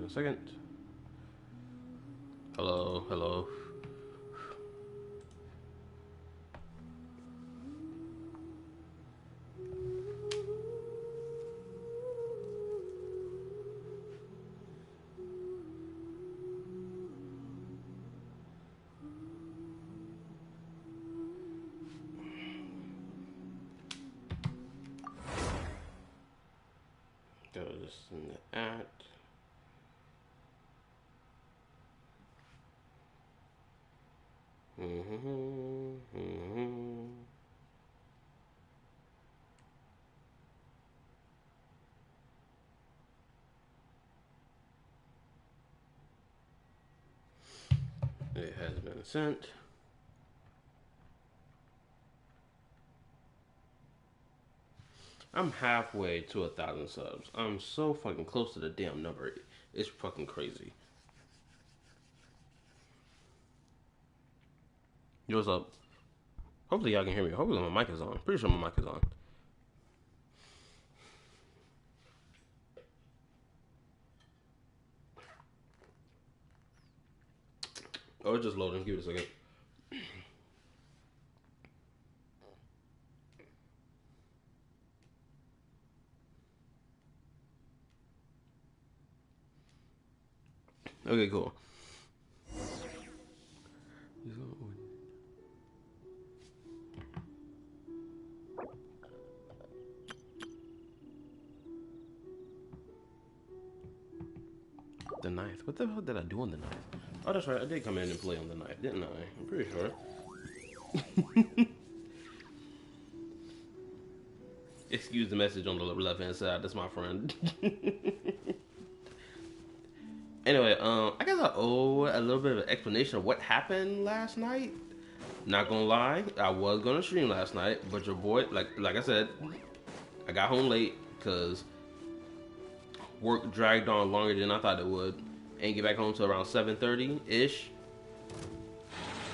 a second. Hello, hello. Goes in the at. It has been sent. I'm halfway to 1,000 subs. I'm so fucking close to the damn number. It's fucking crazy. Yo, what's up? Hopefully y'all can hear me. Hopefully my mic is on. Pretty sure my mic is on. Oh, it's just loading. Give it a second. Okay, cool. The ninth. What the hell did I do on the ninth? Oh, that's right. I did come in and play on the ninth, didn't I? I'm pretty sure. Excuse the message on the left-hand side. That's my friend. Anyway, I guess I owe a little bit of an explanation of what happened last night. Not gonna lie, I was gonna stream last night, but your boy, like I said, I got home late because work dragged on longer than I thought it would, and get back home to around 7:30-ish.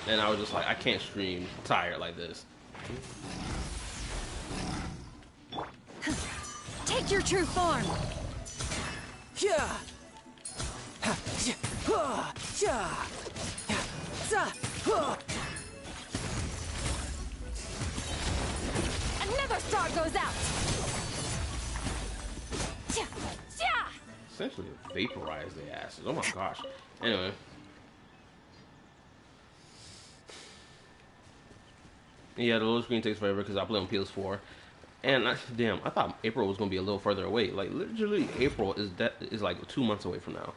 And I was just like, I can't stream tired like this. Take your true form. Yeah. Another star goes out. Essentially vaporize their asses. Oh my gosh. Anyway. Yeah, the little screen takes forever because I play on PS4. And damn, I thought April was gonna be a little further away. Like literally, April is like 2 months away from now.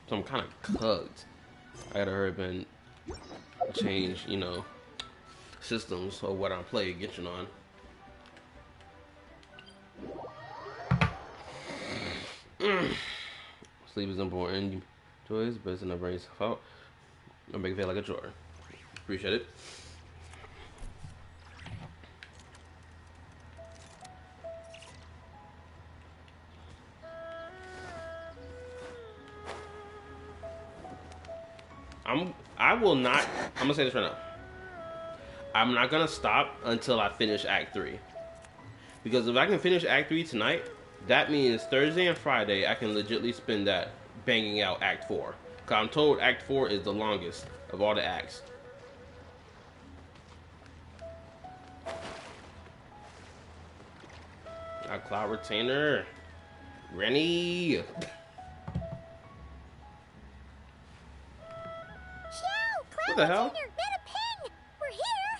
So I'm kind of cugged. I gotta hurry up and change, you know, systems or what I'm playing Genshin on. Sleep is important. Joys, but it's in the brain's fault. I'll make it feel like a chore. Appreciate it. I'm gonna say this right now. I'm not gonna stop until I finish Act 3. Because if I can finish Act 3 tonight, that means Thursday and Friday I can legitimately spend that banging out Act 4. Cause I'm told Act 4 is the longest of all the acts. A cloud retainer. Rennie. What the hell? We're here.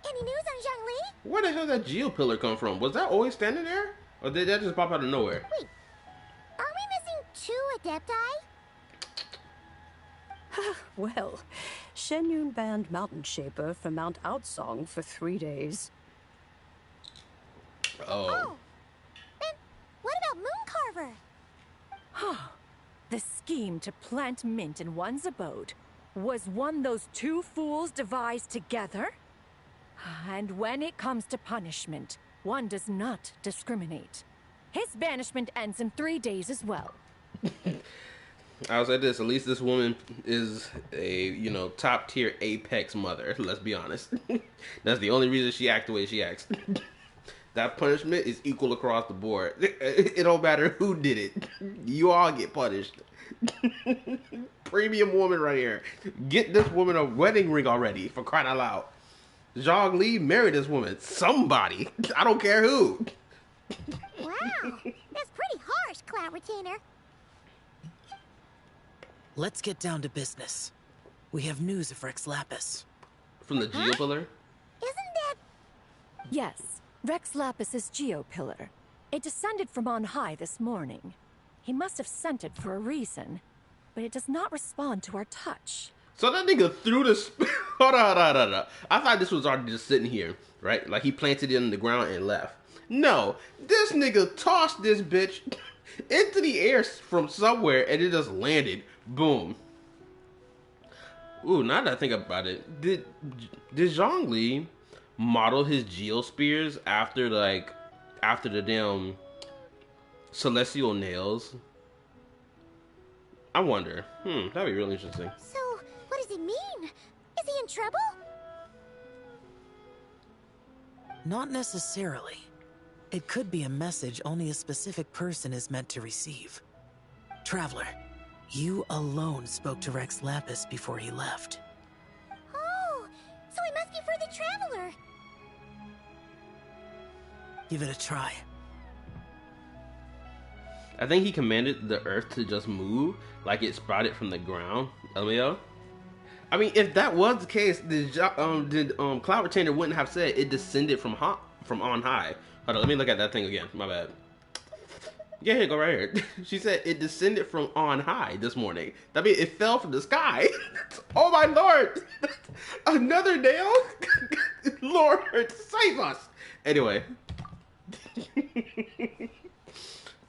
Any news on Zhongli? Where the hell did that geo pillar come from? Was that always standing there? Or did that just pop out of nowhere? Wait, are we missing 2 adepti? Well, Shenyun banned Mountain Shaper from Mount Outsong for 3 days. Oh. Then what about Mooncarver? The scheme to plant mint in one's abode was one those 2 fools devised together? And when it comes to punishment, one does not discriminate. His banishment ends in 3 days as well. I'll say this, at least this woman is a, you know, top tier apex mother, let's be honest. That's the only reason she acts the way she acts. That punishment is equal across the board. It don't matter who did it. You all get punished. Premium woman right here. Get this woman a wedding ring already, for crying out loud. Zhang Li married this woman. Somebody. I don't care who. Wow, that's pretty harsh, Cloud Retainer. Let's get down to business. We have news of Rex Lapis. From the Geopillar? Isn't that... Yes, Rex Lapis's Geopillar. It descended from on high this morning. He must have sent it for a reason, but it does not respond to our touch. So that nigga threw the... Hold on. I thought this was already just sitting here, right? Like he planted it in the ground and left. No, this nigga tossed this bitch into the air from somewhere and it just landed. Boom. Ooh, now that I think about it, did Zhang Li model his geospears after the damn celestial nails? I wonder. That'd be really interesting. So, what does it mean? Is he in trouble? Not necessarily. It could be a message only a specific person is meant to receive. Traveler, you alone spoke to Rex Lapis before he left. Oh, so it must be for the Traveler. Give it a try. I think he commanded the earth to just move, like it sprouted from the ground. LMAO. I mean, if that was the case, did Cloud Retainer wouldn't have said it descended from on high. Hold on, let me look at that thing again. My bad. Yeah, here, go right here. She said it descended from on high this morning. That means it fell from the sky. Oh my lord! Another nail? Lord, save us! Anyway.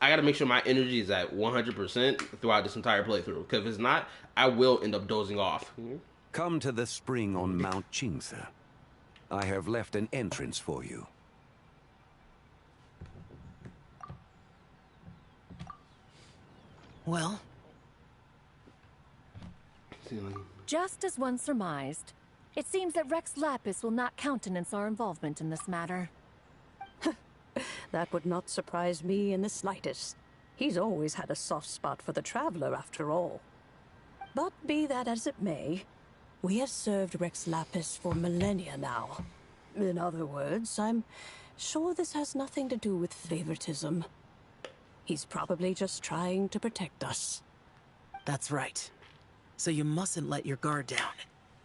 I gotta make sure my energy is at 100% throughout this entire playthrough. Because if it's not, I will end up dozing off. Come to the spring on Mount Qingse. I have left an entrance for you. Well? Just as one surmised, it seems that Rex Lapis will not countenance our involvement in this matter. That would not surprise me in the slightest. He's always had a soft spot for the Traveler, after all. But be that as it may, we have served Rex Lapis for millennia now. In other words, I'm sure this has nothing to do with favoritism. He's probably just trying to protect us. That's right. So you mustn't let your guard down,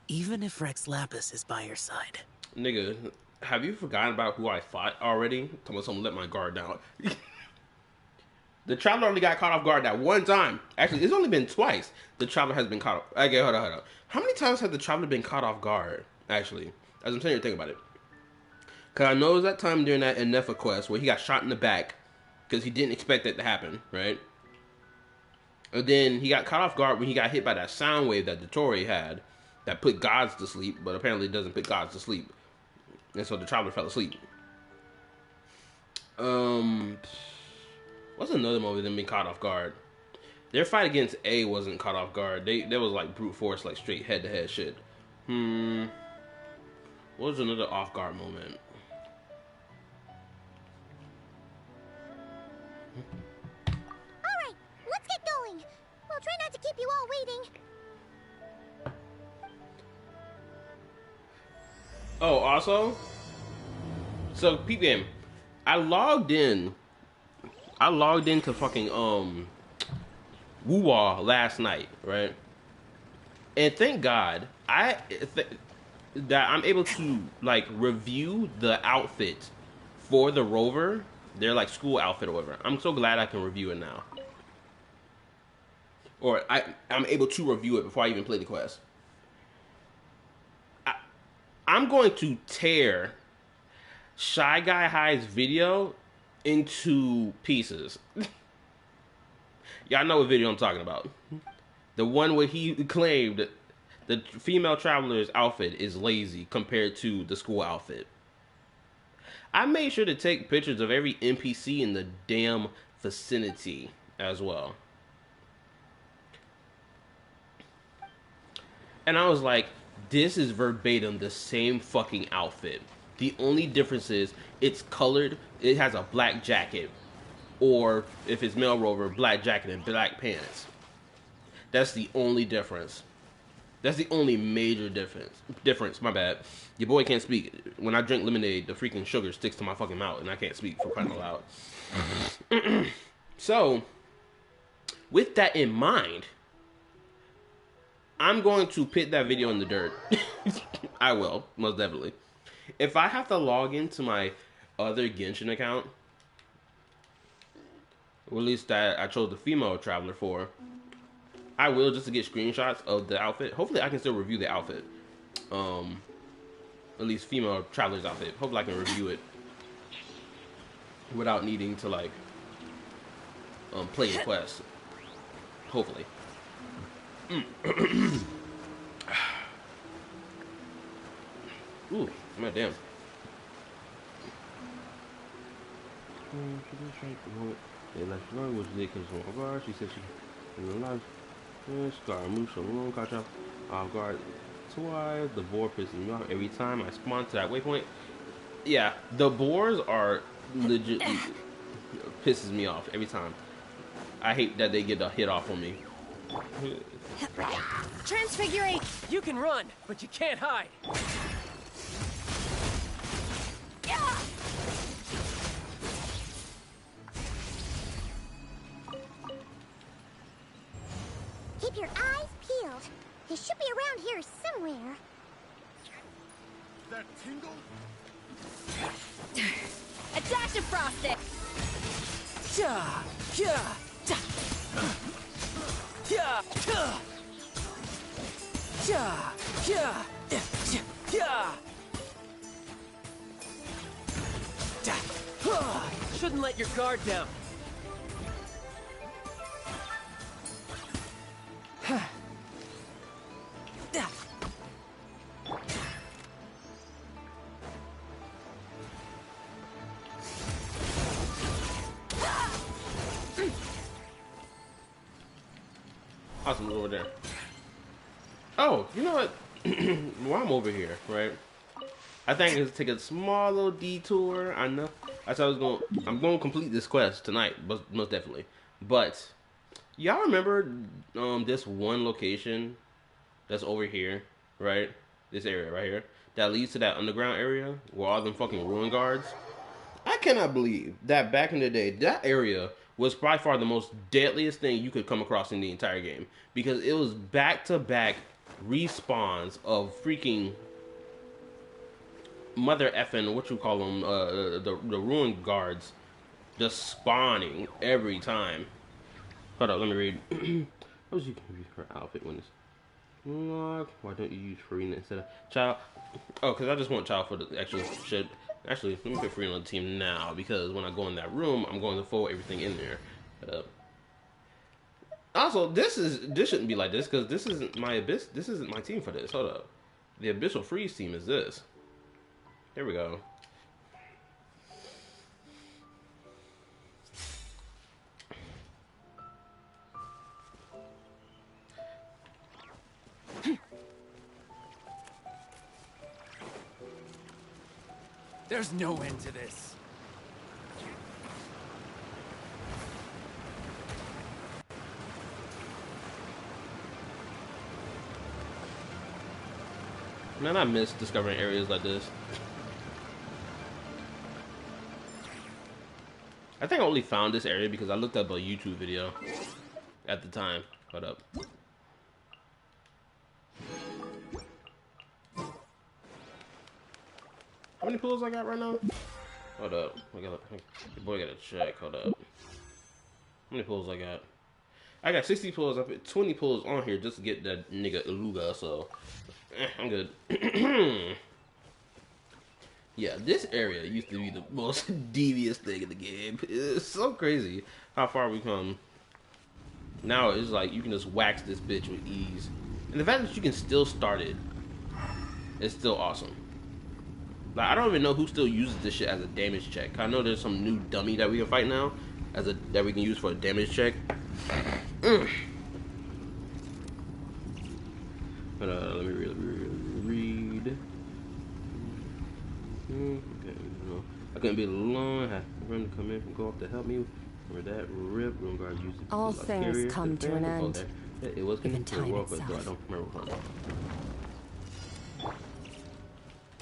even if Rex Lapis is by your side. Nigga, have you forgotten about who I fought already? Tell me someone let my guard down. The Traveler only got caught off guard that one time. Actually, it's only been twice the Traveler has been caught off. Okay, hold on. How many times has the Traveler been caught off guard, actually? As I'm sitting here thinking about it. Because I know it was that time during that Enefa quest where he got shot in the back because he didn't expect that to happen, right? And then he got caught off guard when he got hit by that sound wave that Dottore had that put gods to sleep, but apparently it doesn't put gods to sleep. And so the Traveler fell asleep. What's another moment them being caught off guard? Their fight against A wasn't caught off guard. They was like brute force, like straight head to head shit. What was another off guard moment? Alright, let's get going. We'll try not to keep you all waiting. Oh, also, so peep game. I logged into fucking Woo-Wah last night, right? And thank God that I'm able to like review the outfit for the rover, their like school outfit or whatever. I'm so glad I can review it now. Or I'm able to review it before I even play the quest. I'm going to tear Shy Guy High's video into pieces. Y'all know what video I'm talking about. The one where he claimed the female traveler's outfit is lazy compared to the school outfit. I made sure to take pictures of every NPC in the damn vicinity as well. And I was like, this is verbatim the same fucking outfit. The only difference is it's colored it has a black jacket, or if it's male rover, black jacket and black pants. That's the only difference. That's the only major difference. My bad. Your boy can't speak. When I drink lemonade, the freaking sugar sticks to my fucking mouth, and I can't speak for crying out loud. So, with that in mind, I'm going to put that video in the dirt. I will, most definitely. If I have to log into my other Genshin account, or at least that I chose the female traveler for, I will, just to get screenshots of the outfit. Hopefully I can still review the outfit. At least female traveler's outfit. Hopefully I can review it without needing to like play the quest. Hopefully. Ooh, man, damn. She said she in real life. Scar moves so long, catch up. Guard twice. The boar pisses me off every time I spawn to that waypoint. Yeah, the boars are legit pisses me off every time. I hate that they get a hit off on me. Transfigurate! You can run, but you can't hide. Keep your eyes peeled. He should be around here somewhere. That tingle? A dash of frosting! Yeah, yeah, yeah, yeah, yeah, yeah. Shouldn't let your guard down. Awesome, over there. Oh, you know what? While I'm over here, right? I think it's take a small little detour. I know. I said I'm going to complete this quest tonight, most definitely. But y'all remember this one location that's over here, right? This area right here that leads to that underground area where all them fucking ruin guards. I cannot believe that back in the day, that area was by far the most deadliest thing you could come across in the entire game, because it was back-to-back respawns of freaking mother effing, what you call them, the ruin guards, just spawning every time. Hold up, let me read. How was you use her outfit when it's unlocked? Why don't you use Farina instead of Child? Oh, because I just want Child for the actual shit. Actually, let me put Farina on the team now, because when I go in that room, I'm going to fold everything in there. Also, this shouldn't be like this, because this isn't my Abyss. This isn't my team for this. Hold up. The Abyssal Freeze team is this. There we go. There's no end to this. Man, I miss discovering areas like this. I think I only found this area because I looked up a YouTube video at the time. Hold up. How many pulls I got right now? Hold up. Your boy gotta check. Hold up. How many pulls I got? I got 60 pulls. I put 20 pulls on here just to get that nigga Iluga, so I'm good. Yeah, this area used to be the most devious thing in the game. It's so crazy how far we come. Now it's like you can just wax this bitch with ease. And the fact that you can still start it is still awesome. Like, I don't even know who still uses this shit as a damage check. I know there's some new dummy that we can fight now that we can use for a damage check. But let me read. Okay, no. I couldn't be alone. I had friends to come in and go off to help me. Remember that rip room guard used to be All like things scarier come to an defend. end. Yeah, it was Even connected to time the world, but itself. I don't remember what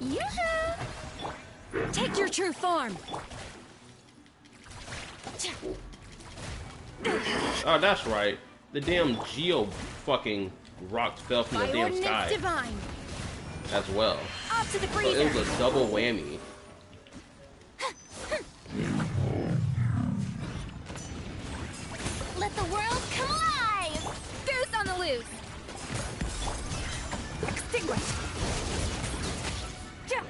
one. Yoo-hoo! Take your true form. Oh, that's right. The damn Geo fucking rocks fell from the By damn ordinance sky divine. as well. Up to the So breather. it was a double whammy. Let the world come alive! Goose on the loose. Extinguish. Ja.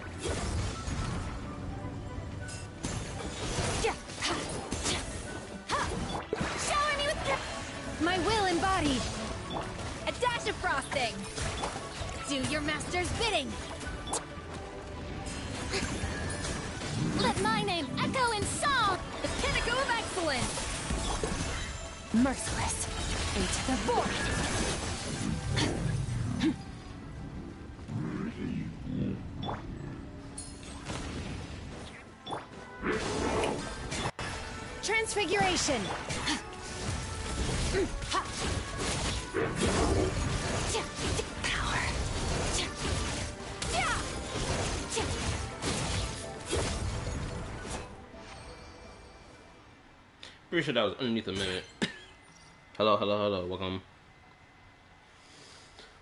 Ja. Ha. Ja. Ha. Shower me with my will embodied. A dash of frosting. Do your master's bidding. Let my name echo in song! The pinnacle of excellence. Merciless. Into the void. Transfiguration. Power. Pretty sure that was underneath a minute. Hello, hello, hello. Welcome.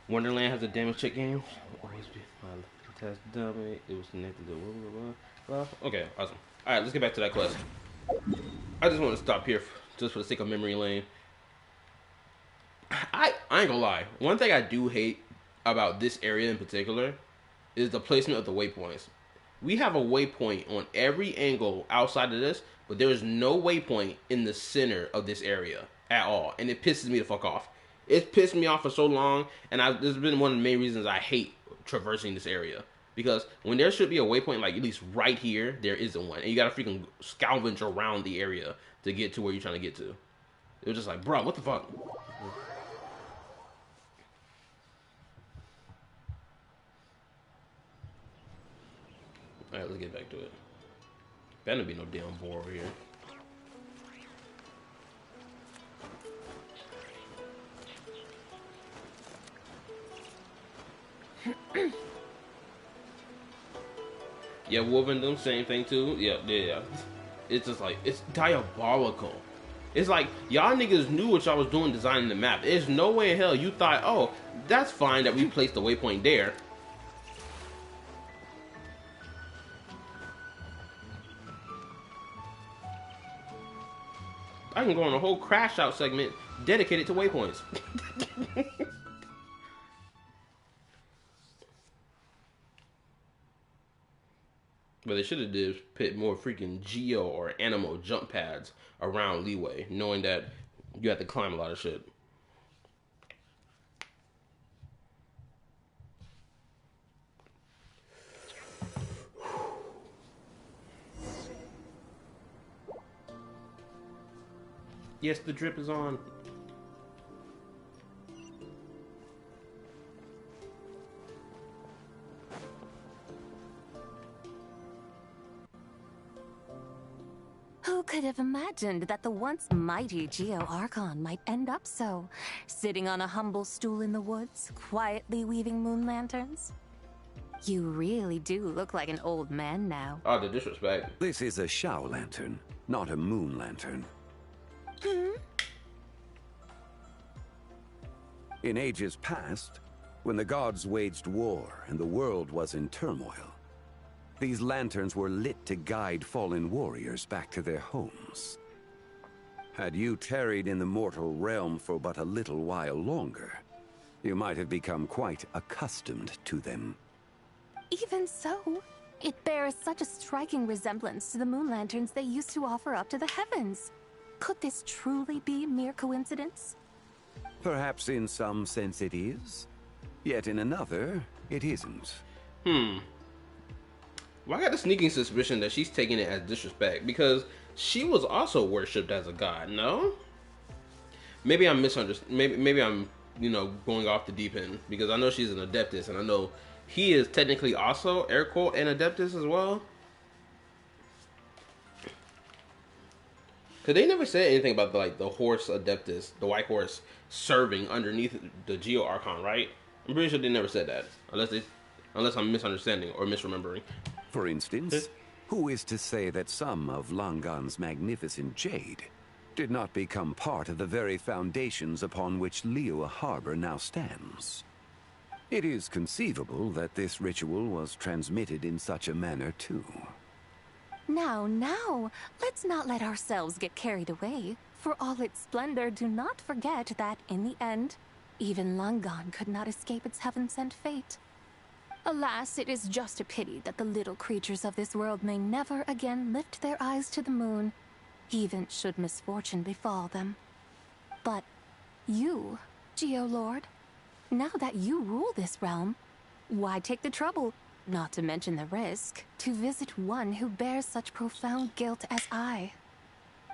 Wonderland has a damage check game. Always be my test dummy. It was connected to blah, blah, blah. Okay, awesome. Alright, let's get back to that quest. I just want to stop here just for the sake of memory lane. I ain't gonna lie. One thing I do hate about this area in particular is the placement of the waypoints. We have a waypoint on every angle outside of this, but there is no waypoint in the center of this area at all, and it pisses me the fuck off. It's pissed me off for so long, and this has been one of the main reasons I hate traversing this area. Because when there should be a waypoint, like at least right here, there isn't one, and you gotta freaking scavenge around the area to get to where you're trying to get to. It was just like, bro, what the fuck? Alright, let's get back to it. Better be no damn boar over here. Yeah, Wolven them same thing too. Yeah. It's just like, it's diabolical. It's like, y'all niggas knew what y'all was doing designing the map. There's no way in hell you thought, oh, that's fine that we placed the waypoint there. I can go on a whole crash out segment dedicated to waypoints. But they should have did put more freaking geo or animal jump pads around Leeway, knowing that you have to climb a lot of shit. Yes, the drip is on. Who could have imagined that the once mighty Geo Archon might end up so, sitting on a humble stool in the woods, quietly weaving moon lanterns? You really do look like an old man now. Oh, the disrespect. This is a Shao lantern, not a moon lantern. In ages past, when the gods waged war and the world was in turmoil, these lanterns were lit to guide fallen warriors back to their homes. Had you tarried in the mortal realm for but a little while longer, you might have become quite accustomed to them. Even so, it bears such a striking resemblance to the moon lanterns they used to offer up to the heavens. Could this truly be mere coincidence? Perhaps in some sense it is, yet in another, it isn't. Well, I got the sneaking suspicion that she's taking it as disrespect because she was also worshipped as a god, no? Maybe I'm misunderstanding. Maybe I'm, going off the deep end because I know she's an Adeptus and I know he is technically also, air quote, an Adeptus as well. Cause they never said anything about the horse Adeptus, the white horse, serving underneath the Geo Archon, right? I'm pretty sure they never said that, unless I'm misunderstanding or misremembering. For instance, who is to say that some of Langan's magnificent jade did not become part of the very foundations upon which Liyue Harbor now stands? It is conceivable that this ritual was transmitted in such a manner too. Now, let's not let ourselves get carried away. For all its splendor, do not forget that, in the end, even Langan could not escape its heaven-sent fate. Alas, it is just a pity that the little creatures of this world may never again lift their eyes to the moon, even should misfortune befall them. But you, Geolord, now that you rule this realm, why take the trouble, not to mention the risk, to visit one who bears such profound guilt as I?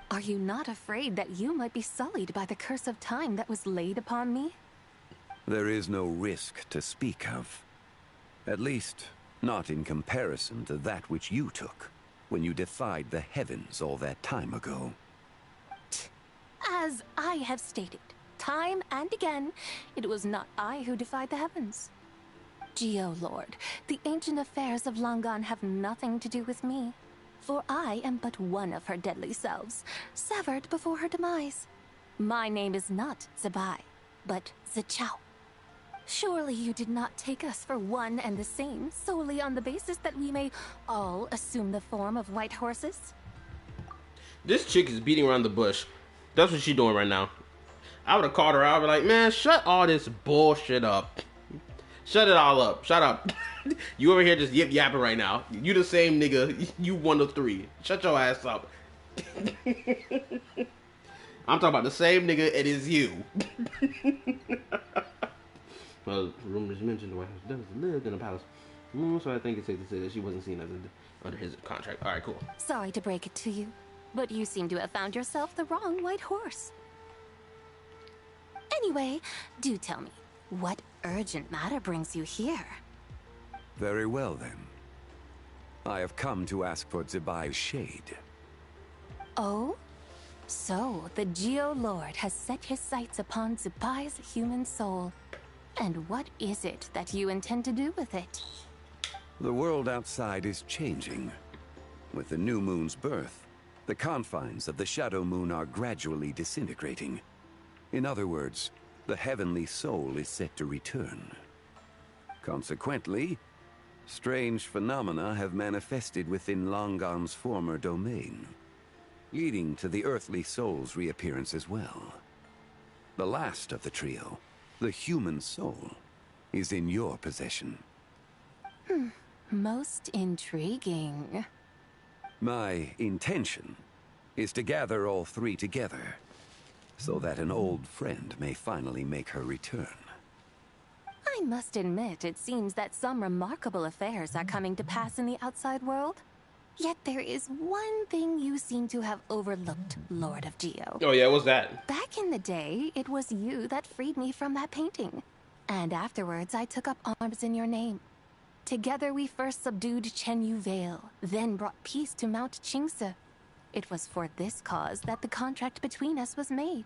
Are you not afraid that you might be sullied by the curse of time that was laid upon me? There is no risk to speak of. At least, not in comparison to that which you took when you defied the heavens all that time ago. As I have stated, time and again, it was not I who defied the heavens. Geolord, the ancient affairs of Langan have nothing to do with me, for I am but one of her deadly selves, severed before her demise. My name is not Zebai, but Zichao. Surely you did not take us for one and the same, solely on the basis that we may all assume the form of white horses? This chick is beating around the bush. That's what she's doing right now. I would have called her out. I'd be like, man, shut all this bullshit up. Shut it all up. Shut up. You over here just yapping right now. You the same nigga. You one of three. Shut your ass up. I'm talking about the same nigga. It is you. Well, rumors mentioned the White House does live in a palace. So I think it's safe to say that she wasn't seen as under his contract. All right, cool. Sorry to break it to you, but you seem to have found yourself the wrong white horse. Anyway, do tell me, what urgent matter brings you here? Very well, then. I have come to ask for Zebai's shade. Oh? So, the Geolord has set his sights upon Zebai's human soul. And what is it that you intend to do with it? The world outside is changing. With the new moon's birth, the confines of the Shadow Moon are gradually disintegrating. In other words, the heavenly soul is set to return. Consequently, strange phenomena have manifested within Langan's former domain, leading to the earthly soul's reappearance as well. The last of the trio, the human soul, is in your possession. Most intriguing. My intention is to gather all three together, so that an old friend may finally make her return. I must admit, it seems that some remarkable affairs are coming to pass in the outside world. Yet there is one thing you seem to have overlooked, Lord of Geo. Oh yeah, what's that? Back in the day, it was you that freed me from that painting. And afterwards, I took up arms in your name. Together we first subdued Chenyu Vale, then brought peace to Mount Qingse. It was for this cause that the contract between us was made.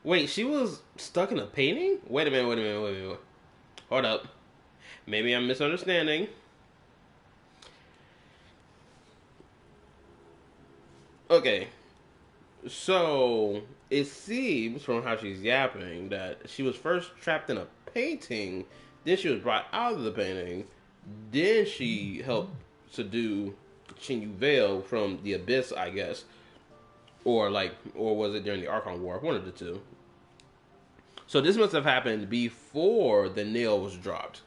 Wait, she was stuck in a painting? Wait a minute. Hold up. Maybe I'm misunderstanding. Okay. So, it seems from how she's yapping that she was first trapped in a painting, then she was brought out of the painting, then she helped subdue Chenyu Vale from the abyss, I guess. Or was it during the Archon War? One of the two. So this must have happened before the nail was dropped.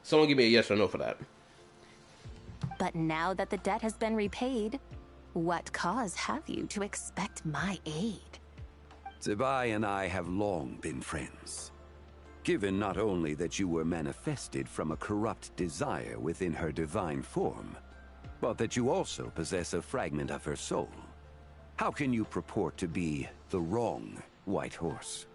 Someone give me a yes or no for that. But now that the debt has been repaid, what cause have you to expect my aid? Zebai and I have long been friends. Given not only that you were manifested from a corrupt desire within her divine form, but that you also possess a fragment of her soul, how can you purport to be the wrong white horse?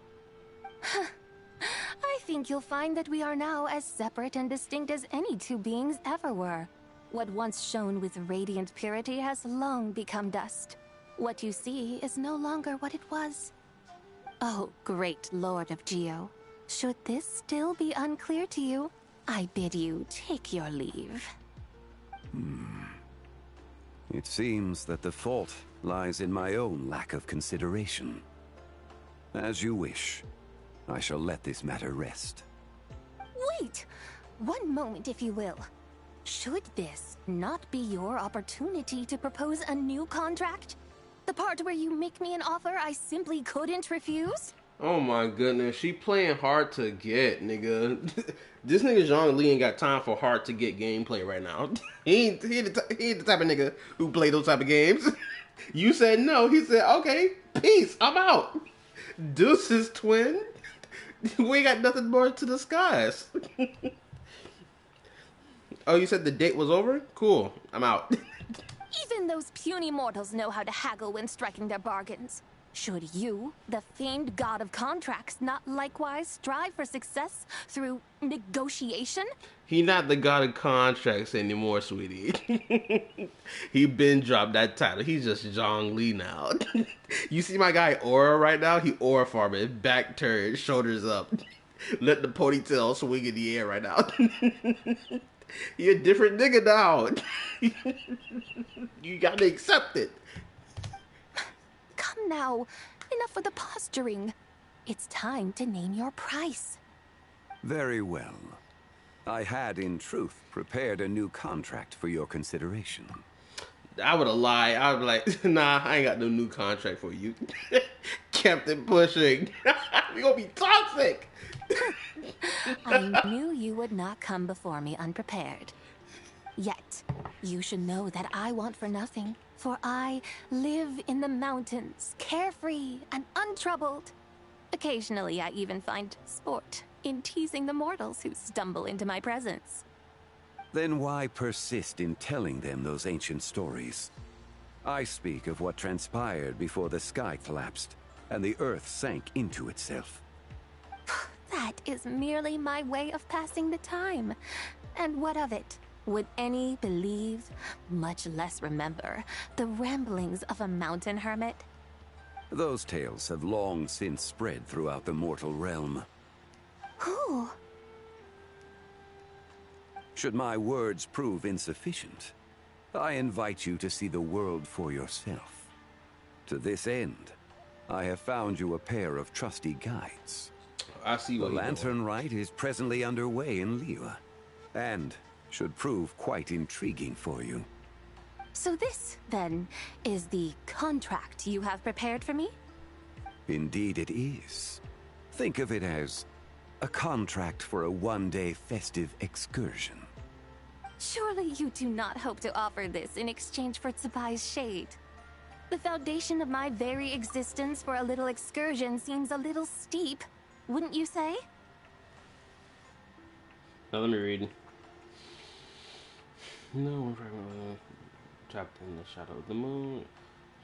I think you'll find that we are now as separate and distinct as any two beings ever were. What once shone with radiant purity has long become dust. What you see is no longer what it was. Oh, great Lord of Geo. Should this still be unclear to you, I bid you take your leave. It seems that the fault lies in my own lack of consideration. As you wish. I shall let this matter rest. Wait! One moment, if you will. Should this not be your opportunity to propose a new contract? The part where you make me an offer I simply couldn't refuse? Oh my goodness, she playing hard to get, nigga. This nigga Zhang Li ain't got time for hard to get gameplay right now. he ain't the type of nigga who play those type of games. You said no, he said, okay, peace, I'm out. Deuces, twin. We ain't got nothing more to discuss. Oh, you said the date was over? Cool, I'm out. Even those puny mortals know how to haggle when striking their bargains. Should you, the famed god of contracts, not likewise strive for success through negotiation? He not the god of contracts anymore, sweetie. He been dropped that title. He's just Zhang Li now. You see my guy Aura right now? He Aura farming, back turned, shoulders up. Let the ponytail swing in the air right now. He a different nigga now. You gotta accept it. Come now, enough with the posturing. It's time to name your price. Very well. I had, in truth, prepared a new contract for your consideration. I would have lied. I would be like, nah, I ain't got no new contract for you. Kept it pushing. We gonna be toxic. I knew you would not come before me unprepared. Yet, you should know that I want for nothing, for I live in the mountains, carefree and untroubled. Occasionally, I even find sport in teasing the mortals who stumble into my presence. Then why persist in telling them those ancient stories? I speak of what transpired before the sky collapsed and the earth sank into itself. That is merely my way of passing the time. And what of it? Would any believe, much less remember, the ramblings of a mountain hermit? Those tales have long since spread throughout the mortal realm. Who? Should my words prove insufficient, I invite you to see the world for yourself. To this end, I have found you a pair of trusty guides. I see The what you're doing. Lanternlit is presently underway in Liyue, and should prove quite intriguing for you. So this, then, is the contract you have prepared for me? Indeed it is. Think of it as a contract for a one-day festive excursion. Surely you do not hope to offer this in exchange for Tsubai's shade. The foundation of my very existence for a little excursion seems a little steep, wouldn't you say? Now let me read. No, trapped in the shadow of the moon.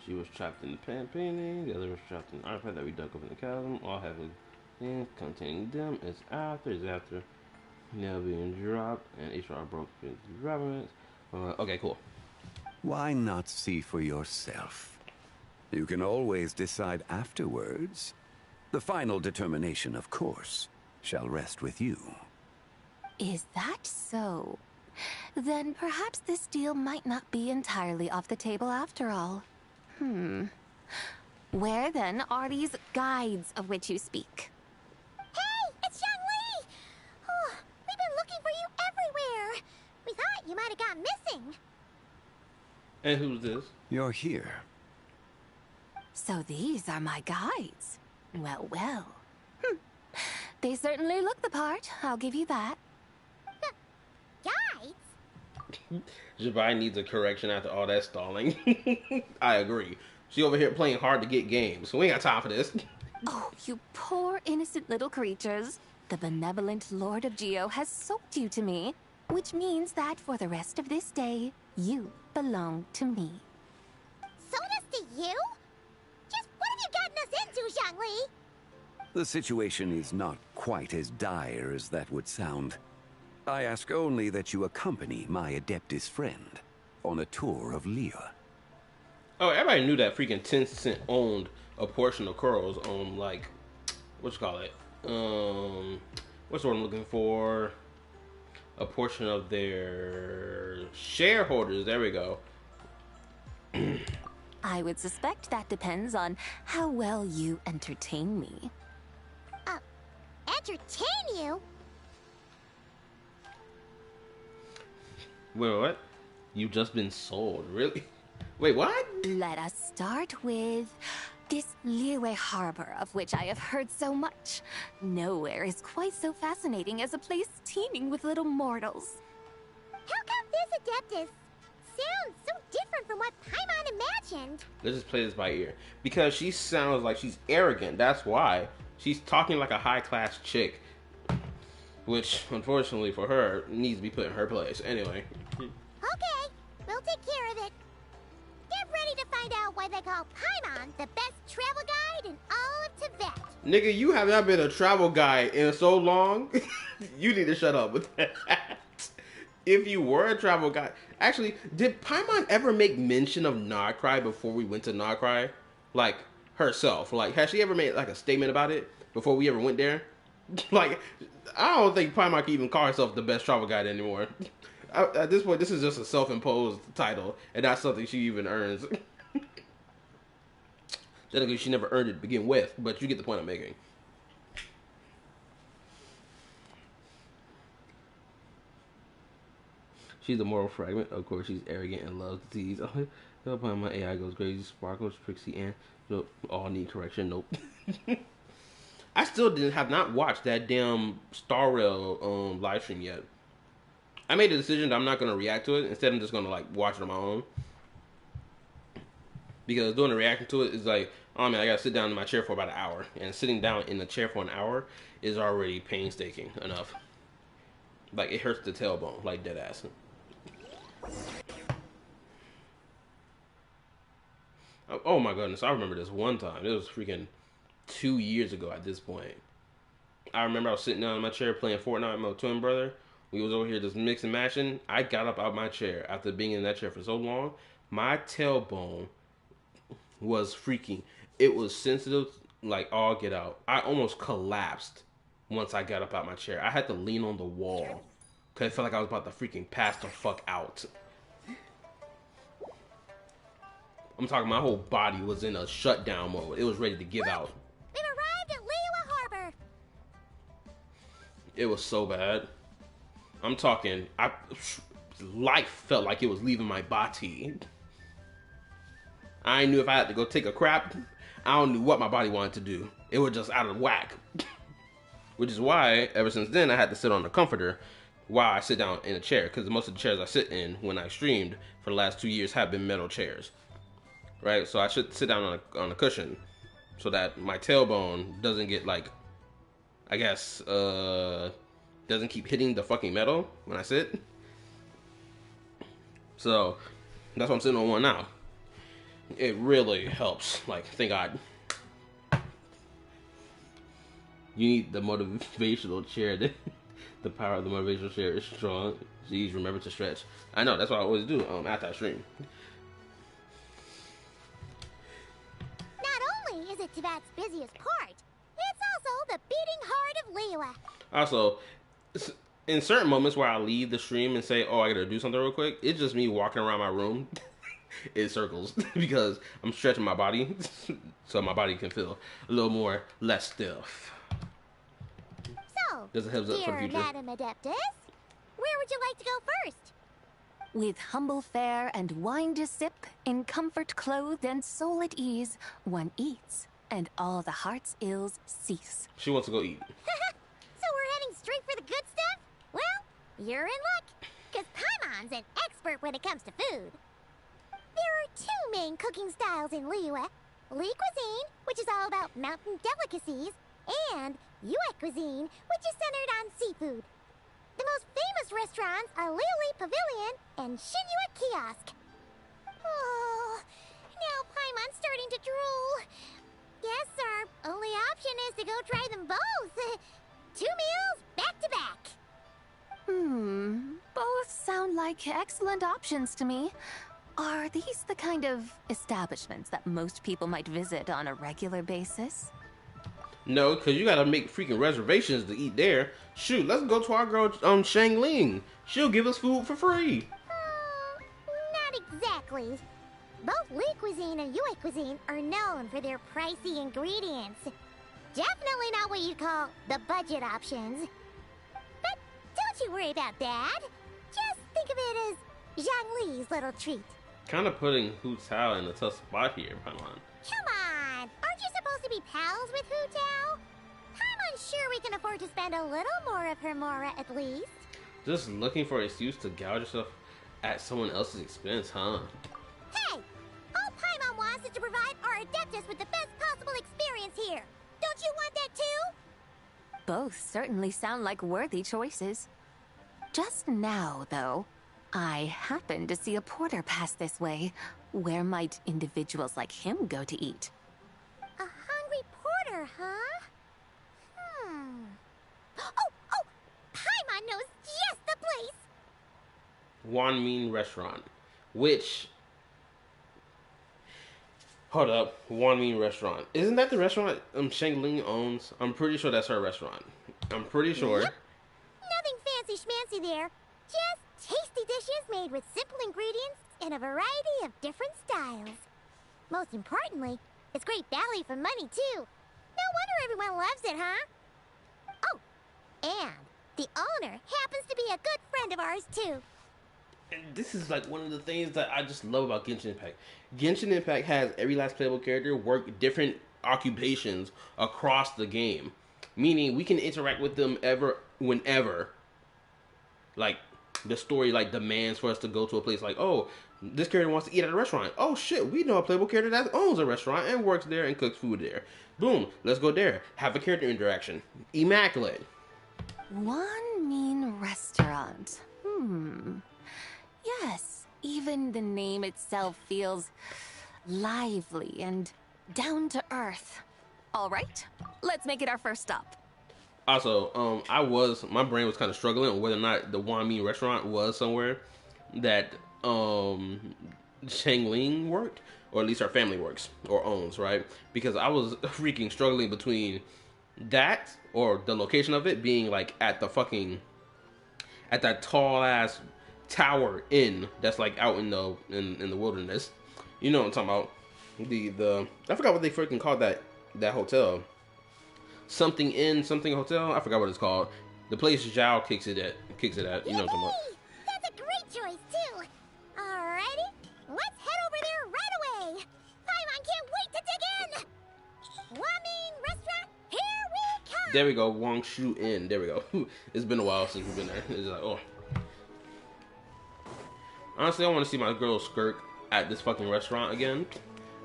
She was trapped in the painting. The other was trapped in the artifact that we dug up in the chasm. All having things containing them. Is after. Now being dropped, and HR broke into rabbits. Okay, cool. Why not see for yourself? You can always decide afterwards. The final determination, of course, shall rest with you. Is that so? Then perhaps this deal might not be entirely off the table after all. Where then are these guides of which you speak? Hey, it's Young Lee! Oh, we've been looking for you everywhere. We thought you might have gone missing. And who's this? You're here. So these are my guides. Well, well. They certainly look the part, I'll give you that. Guides? Jabai needs a correction after all that stalling. I agree. She over here playing hard to get games, so we ain't got time for this. Oh, you poor innocent little creatures. The benevolent Lord of Geo has soaked you to me, which means that for the rest of this day, you belong to me. Sold us to you? Just what have you gotten us into, Zhangli? The situation is not quite as dire as that would sound. I ask only that you accompany my Adeptus friend on a tour of Liyue. Oh, everybody knew that freaking Tencent owned a portion of Kuro's like, what you call it? What's the word I'm looking for? A portion of their shareholders. There we go. I would suspect that depends on how well you entertain me. Entertain you? Wait, what? You've just been sold, really? Wait, what? Let us start with this Liyue Harbor, of which I have heard so much. Nowhere is quite so fascinating as a place teeming with little mortals. How come this Adeptus sounds so different from what Paimon imagined? Let's just play this by ear. Because she sounds like she's arrogant. That's why. She's talking like a high-class chick. Which, unfortunately for her, needs to be put in her place. Anyway. Okay, we'll take care of it. Get ready to find out why they call Paimon the best travel guide in all of Tibet. Nigga, you have not been a travel guide in so long. You need to shut up with that. If you were a travel guide... Actually, did Paimon ever make mention of NODKRAI before we went to NODKRAI? Like, herself. Like, has she ever made, like, a statement about it before we ever went there? Like, I don't think Paimon can even call herself the best travel guide anymore. At this point, this is just a self-imposed title, and not something she even earns. Technically, she never earned it to begin with, but you get the point I'm making. She's a moral fragment. Of course, she's arrogant and loves to tease. My AI goes crazy. Sparkles, Trixie, and all need correction. Nope. I still have not watched that damn Star Rail live stream yet. I made a decision that I'm not going to react to it. Instead, I'm just going to like watch it on my own. Because doing a reaction to it is like, oh man, I got to sit down in my chair for about an hour. And sitting down in the chair for an hour is already painstaking enough. Like, it hurts the tailbone, like dead ass. Oh my goodness, I remember this one time. It was freaking 2 years ago at this point. I remember I was sitting down in my chair playing Fortnite with my twin brother. We was over here just mixing and matching. I got up out my chair after being in that chair for so long. My tailbone was freaking. It was sensitive like all get out. I almost collapsed once I got up out my chair. I had to lean on the wall because I felt like I was about to freaking pass the fuck out. I'm talking my whole body was in a shutdown mode. It was ready to give out. We've arrived at Liyue Harbor. It was so bad. I'm talking, life felt like it was leaving my body. I knew if I had to go take a crap, I don't know what my body wanted to do. It was just out of whack. Which is why, ever since then, I had to sit on the comforter while I sit down in a chair. Because most of the chairs I sit in when I streamed for the last 2 years have been metal chairs. Right? So I should sit down on a cushion so that my tailbone doesn't get like, I guess, doesn't keep hitting the fucking metal when I sit. So that's why I'm sitting on one now. It really helps. Like, thank God. You need the motivational chair. The power of the motivational chair is strong. Please remember to stretch. I know, that's what I always do after I stream. Not only is it Tibet's busiest part, it's also the beating heart of Liyue. Also, in certain moments where I leave the stream and say, oh, I gotta do something real quick, it's just me walking around my room in circles because I'm stretching my body so my body can feel a little more less stiff. So, Does it help up for the dear future? Madam Adeptus, where would you like to go first? With humble fare and wine to sip, in comfort clothed and soul at ease, one eats, and all the heart's ills cease. She wants to go eat. So we're heading straight for the good stuff? Well, you're in luck, because Paimon's an expert when it comes to food. There are two main cooking styles in Liyue. Li cuisine, which is all about mountain delicacies, and Yue cuisine, which is centered on seafood. The most famous restaurants are Liuli Pavilion and Shinyue Kiosk. Oh, now Paimon's starting to drool. Guess our only option is to go try them both. 2 meals, back to back. Both sound like excellent options to me. Are these the kind of establishments that most people might visit on a regular basis? No, because you gotta make freaking reservations to eat there. Shoot, let's go to our girl, Shang Ling. She'll give us food for free. Not exactly. Both Li cuisine and Yue cuisine are known for their pricey ingredients. Definitely not what you'd call the budget options. But don't you worry about that. Just think of it as Zhang Li's little treat. Kind of putting Hu Tao in a tough spot here, Paimon. Come on! Aren't you supposed to be pals with Hu Tao? I'm unsure we can afford to spend a little more of her mora at least. Just looking for an excuse to gouge yourself at someone else's expense, huh? Hey! All Paimon wants is to provide our Adeptus with the best possible experience here. Don't you want that too? Both certainly sound like worthy choices. Just now, though, I happened to see a porter pass this way. Where might individuals like him go to eat? A hungry porter, huh? Oh! Paimon knows just the place! Wan Min Restaurant. Which... Hold up. Wan Min Restaurant. Isn't that the restaurant Shang Ling owns? I'm pretty sure that's her restaurant. I'm pretty sure. Yep. Nothing fancy schmancy there. Just tasty dishes made with simple ingredients in a variety of different styles. Most importantly, it's great value for money, too. No wonder everyone loves it, huh? Oh, and the owner happens to be a good friend of ours, too. And this is like one of the things that I just love about Genshin Impact. Genshin Impact has every last playable character work different occupations across the game. Meaning we can interact with them whenever. Like, the story like demands for us to go to a place like, oh, this character wants to eat at a restaurant. Oh shit, we know a playable character that owns a restaurant and works there and cooks food there. Boom, let's go there. Have a character interaction. Immaculate. Wan Min Restaurant. Yes, even the name itself feels lively and down to earth. All right, let's make it our first stop. Also, my brain was kind of struggling on whether or not the Wan Min Restaurant was somewhere that Shang Ling worked, or at least her family works or owns, right? Because I was freaking struggling between that or the location of it being like at that tall ass tower inn that's like out in the wilderness. You know what I'm talking about? I forgot what they freaking called that hotel. Something inn, something hotel. I forgot what it's called. The place Zhao kicks it at. You know what I'm talking about? That's a great choice, too. Alrighty, let's head over there right away. Paimon can't wait to dig in. Wan Min Restaurant, here we come. There we go, Wang Shu Inn. There we go. It's been a while since we've been there. It's like, oh. Honestly, I want to see my girl Skirk at this fucking restaurant again.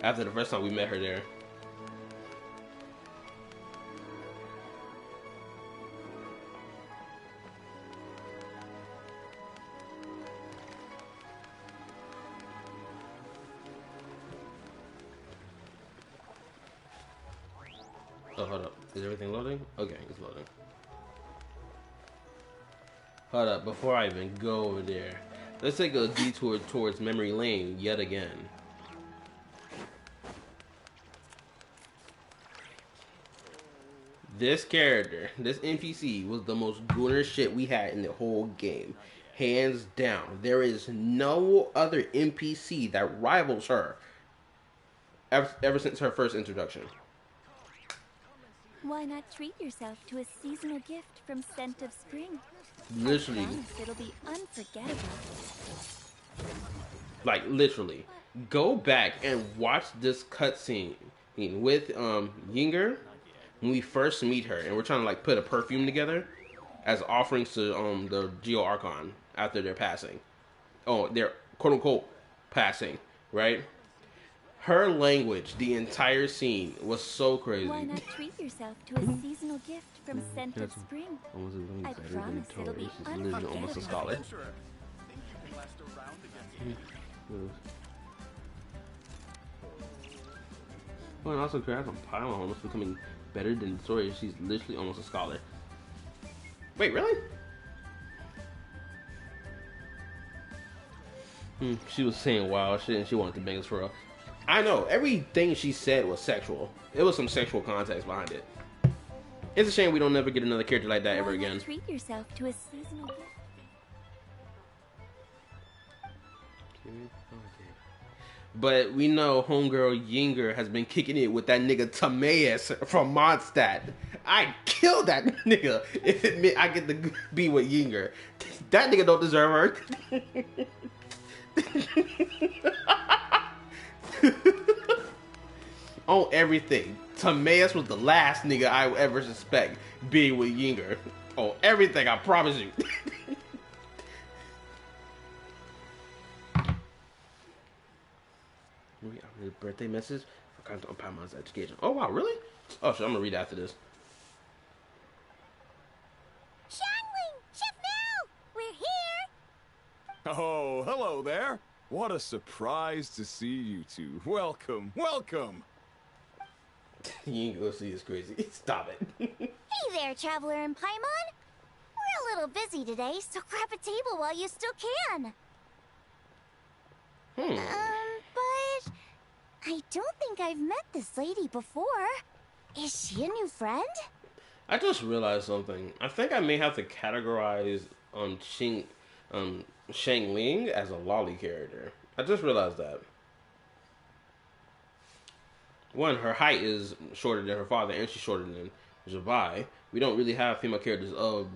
After the first time we met her there. Oh, hold up. Is everything loading? Okay, it's loading. Hold up, before I even go over there, let's take a detour towards Memory Lane yet again. This character, this NPC, was the most gooner shit we had in the whole game. Hands down. There is no other NPC that rivals her ever since her first introduction. Why not treat yourself to a seasonal gift from Scent of Spring? Literally. I promise it'll be unforgettable. Like, literally. Go back and watch this cutscene with Yinger when we first meet her, and we're trying to like put a perfume together as offerings to the Geo Archon after their passing. Oh, their quote unquote passing, right? Her language, the entire scene was so crazy. Why not treat yourself to a seasonal gift from Scent of Spring? I promise it'll be literally almost a scholar. Well, and also congrats on Paimon almost becoming better than the story. She's literally almost a scholar. Wait, really? She was saying wild shit and she wanted to bang us for real. I know, everything she said was sexual. It was some sexual context behind it. It's a shame we don't never get another character like that ever again. Treat yourself to a seasonal gift. But we know homegirl Yinger has been kicking it with that nigga Timaeus from Mondstadt. I killed that nigga if it meant I get to be with Yinger. That nigga don't deserve her. On everything. Timaeus was the last nigga I would ever suspect being with Yinger. On everything, I promise you. Birthday message for content on Paimon's education. Oh wow, really? Oh shit, I'm gonna read after this. Shangling! Chef now! We're here! Oh, hello there. What a surprise to see you two. Welcome, welcome. You ain't gonna see it's crazy. Stop it. Hey there, Traveler and Paimon. We're a little busy today, so grab a table while you still can. But I don't think I've met this lady before. Is she a new friend? I just realized something. I think I may have to categorize Shangling as a lolly character. I just realized that. One, her height is shorter than her father, and she's shorter than Jabai. We don't really have female characters of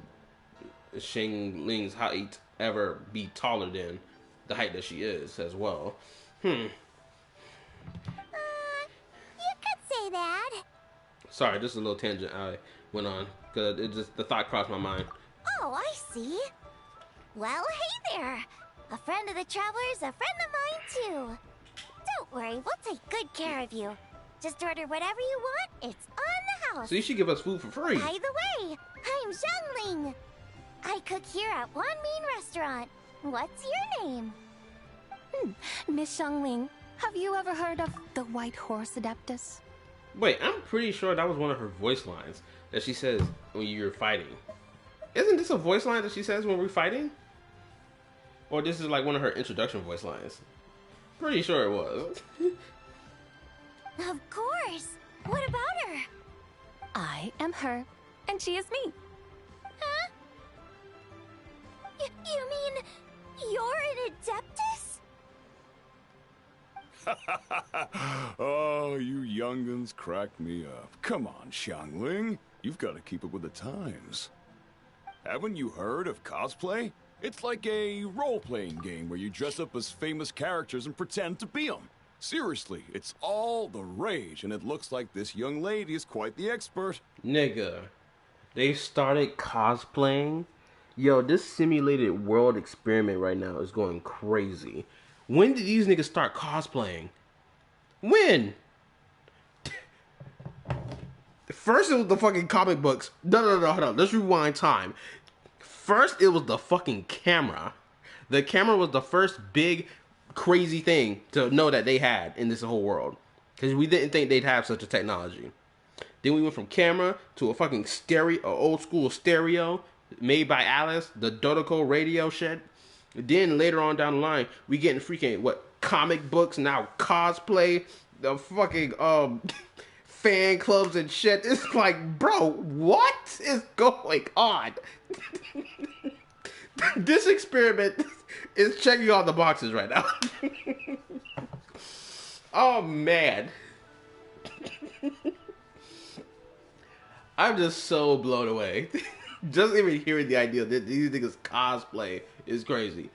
Shangling's height ever be taller than the height that she is as well. You could say that. Sorry, just a little tangent I went on because it just the thought crossed my mind. Oh, I see. Well, hey there. A friend of the Traveler's a friend of mine, too. Don't worry, we'll take good care of you. Just order whatever you want. It's on the house. So you should give us food for free. By the way, I'm Zhongling. I cook here at One Mean Restaurant. What's your name? Miss Xiangling, have you ever heard of the White Horse Adeptus? Wait, I'm pretty sure that was one of her voice lines that she says when you're fighting. Isn't this a voice line that she says when we're fighting? Or this is like one of her introduction voice lines? Pretty sure it was. Of course. What about her? I am her, and she is me. Huh? You mean you're an Adeptus? Oh, you young'uns cracked me up. Come on, Xiangling. You've got to keep up with the times. Haven't you heard of cosplay? It's like a role-playing game where you dress up as famous characters and pretend to be them. Seriously, it's all the rage, and it looks like this young lady is quite the expert. Nigga, they started cosplaying? Yo, this simulated world experiment right now is going crazy. When did these niggas start cosplaying? When? First it was the fucking comic books. No, hold on. Let's rewind time. First it was the fucking camera. The camera was the first big crazy thing to know that they had in this whole world. Because we didn't think they'd have such a technology. Then we went from camera to a fucking stereo, old school stereo made by Alice, the Dodoko radio shit. Then later on down the line, we getting freaking, comic books, now cosplay, the fucking, fan clubs and shit. It's like, bro, what is going on? This experiment is checking all the boxes right now. Oh, man. I'm just so blown away. Just even hearing the idea that these niggas cosplay is crazy.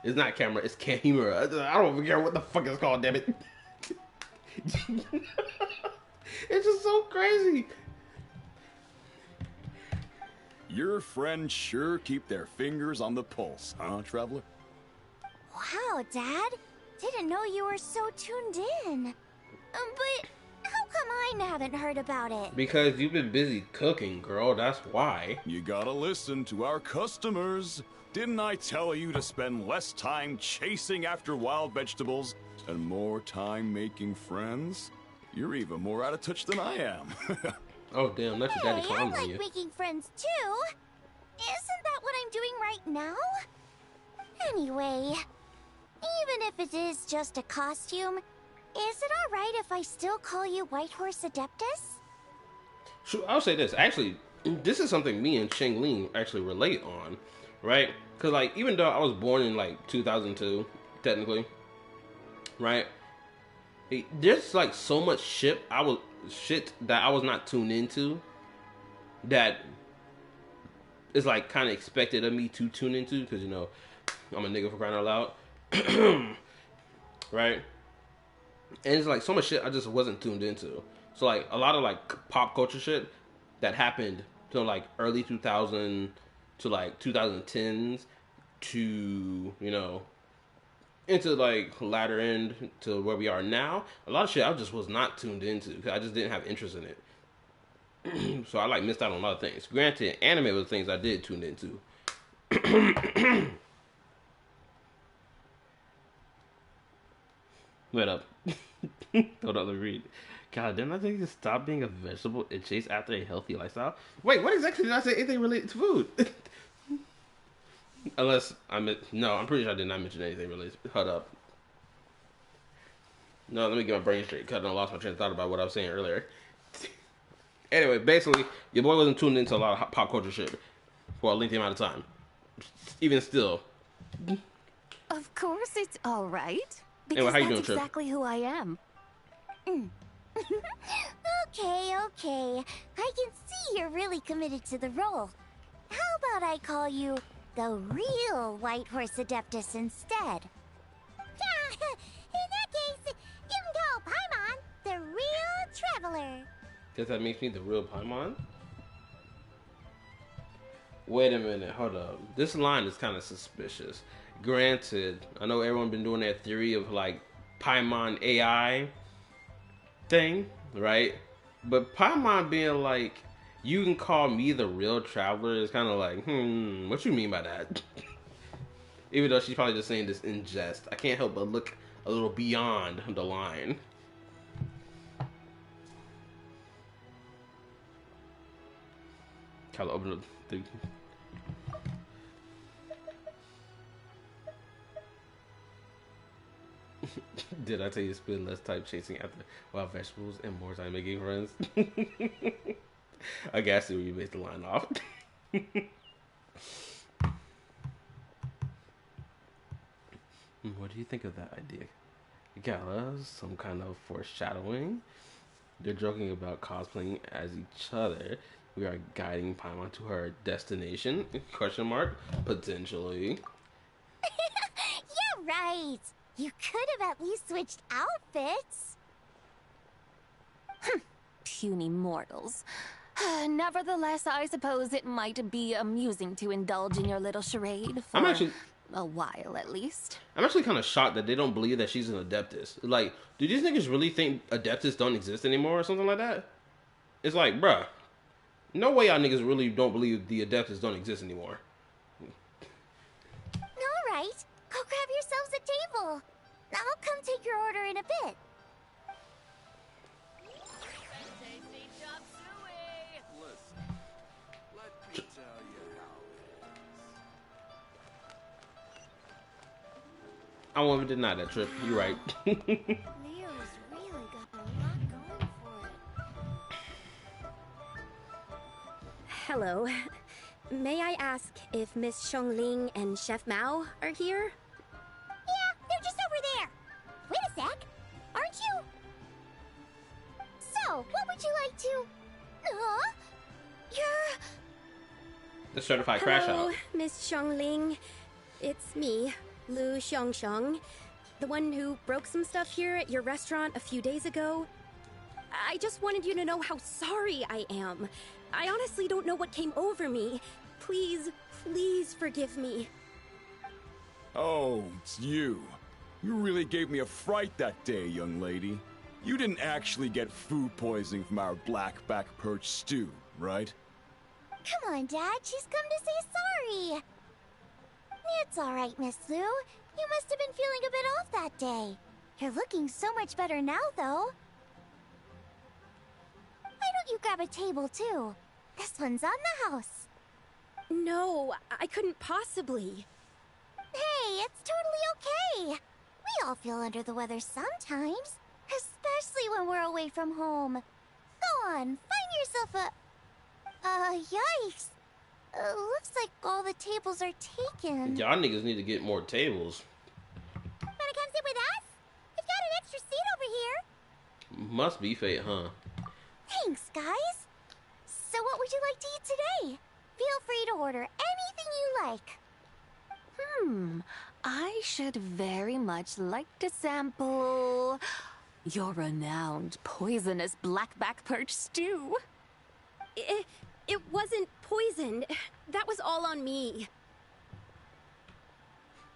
It's not camera, it's camera. I don't even care what the fuck it's called, damn it. It's just so crazy. Your friends sure keep their fingers on the pulse, huh, Traveler? Wow, Dad. Didn't know you were so tuned in. But how come I haven't heard about it? Because you've been busy cooking, girl. That's why. You gotta listen to our customers. Didn't I tell you to spend less time chasing after wild vegetables and more time making friends? You're even more out of touch than I am. Oh, damn. That's your daddy I calling like you. making friends, too. Isn't that what I'm doing right now? Anyway, even if it is just a costume, is it alright if I still call you Whitehorse Adeptus? Sure, I'll say this. Actually, this is something me and Cheng Ling actually relate on, right? Because, like, even though I was born in, like, 2002, technically, right? There's, like, so much shit that I was not tuned into that is, like, kind of expected of me to tune into, because, you know, I'm a nigga for crying out loud. Right? And it's like so much shit I just wasn't tuned into. So like a lot of like pop culture shit that happened to like early 2000 to like 2010s to, you know, into like latter end to where we are now. A lot of shit I just was not tuned into because I just didn't have interest in it. So I like missed out on a lot of things. Granted, anime was things I did tune into. Wait up. Hold on, let me read. God, didn't I think to stop being a vegetable and chase after a healthy lifestyle? Wait, what exactly did I say? Anything related to food? Unless no, I'm pretty sure I did not mention anything related. Hold up. No, let me get my brain straight. Cause I lost my train of thought about what I was saying earlier. Anyway, basically, your boy wasn't tuned into a lot of pop culture shit for a lengthy amount of time. Even still. Of course, it's all right. Because Anyway, how you that's doing, Trip? exactly who I am. Okay. I can see you're really committed to the role. How about I call you the real Whitehorse Adeptus instead? Yeah, in that case, you can call Paimon the real traveler. Guess that makes me the real Paimon? Wait a minute, hold up. This line is kind of suspicious. Granted, I know everyone been doing that theory of like Paimon AI thing, right? But Paimon being like, you can call me the real traveler is kind of like, what you mean by that? Even though she's probably just saying this in jest, I can't help but look a little beyond the line. Kind of open the. Did I tell you to spend less time chasing after wild vegetables and more time making friends? I guess where you made the line off. What do you think of that idea? Gala, some kind of foreshadowing. They're joking about cosplaying as each other. We are guiding Paimon to her destination? Question mark. Potentially. Yeah, right. You could have at least switched outfits. Puny mortals. Nevertheless, I suppose it might be amusing to indulge in your little charade for a while, at least. I'm actually kind of shocked that they don't believe that she's an Adeptus. Like, do these niggas really think Adeptus don't exist anymore or something like that? It's like, bruh, no way y'all niggas really don't believe the Adeptus don't exist anymore. All right, go grab yourselves a table. I'll come take your order in a bit. I won't even deny that, Trip. You're right. Leo's really got a lot going for it. Hello. May I ask if Miss Xiongling and Chef Mao are here? Yeah, they're just over there. Wait a sec. Aren't you? So, what would you like to... You're... The certified crash Hello, out. Miss Xiongling. It's me, Lu Xiongxiong, the one who broke some stuff here at your restaurant a few days ago. I just wanted you to know how sorry I am. I honestly don't know what came over me. Please, please forgive me. Oh, it's you. You really gave me a fright that day, young lady. You didn't actually get food poisoning from our blackback perch stew, right? Come on, Dad. She's come to say sorry. It's all right, Miss Lu. You must have been feeling a bit off that day. You're looking so much better now, though. Why don't you grab a table, too? This one's on the house. No, I couldn't possibly. Hey, it's totally okay. We all feel under the weather sometimes, especially when we're away from home. Go on, find yourself a... yikes. Looks like all the tables are taken. Y'all niggas need to get more tables. Wanna come sit with us? We've got an extra seat over here. Must be fate, huh? Thanks, guys. So what would you like to eat today? Feel free to order anything you like. I should very much like to sample your renowned poisonous blackback perch stew. It wasn't poisoned. That was all on me.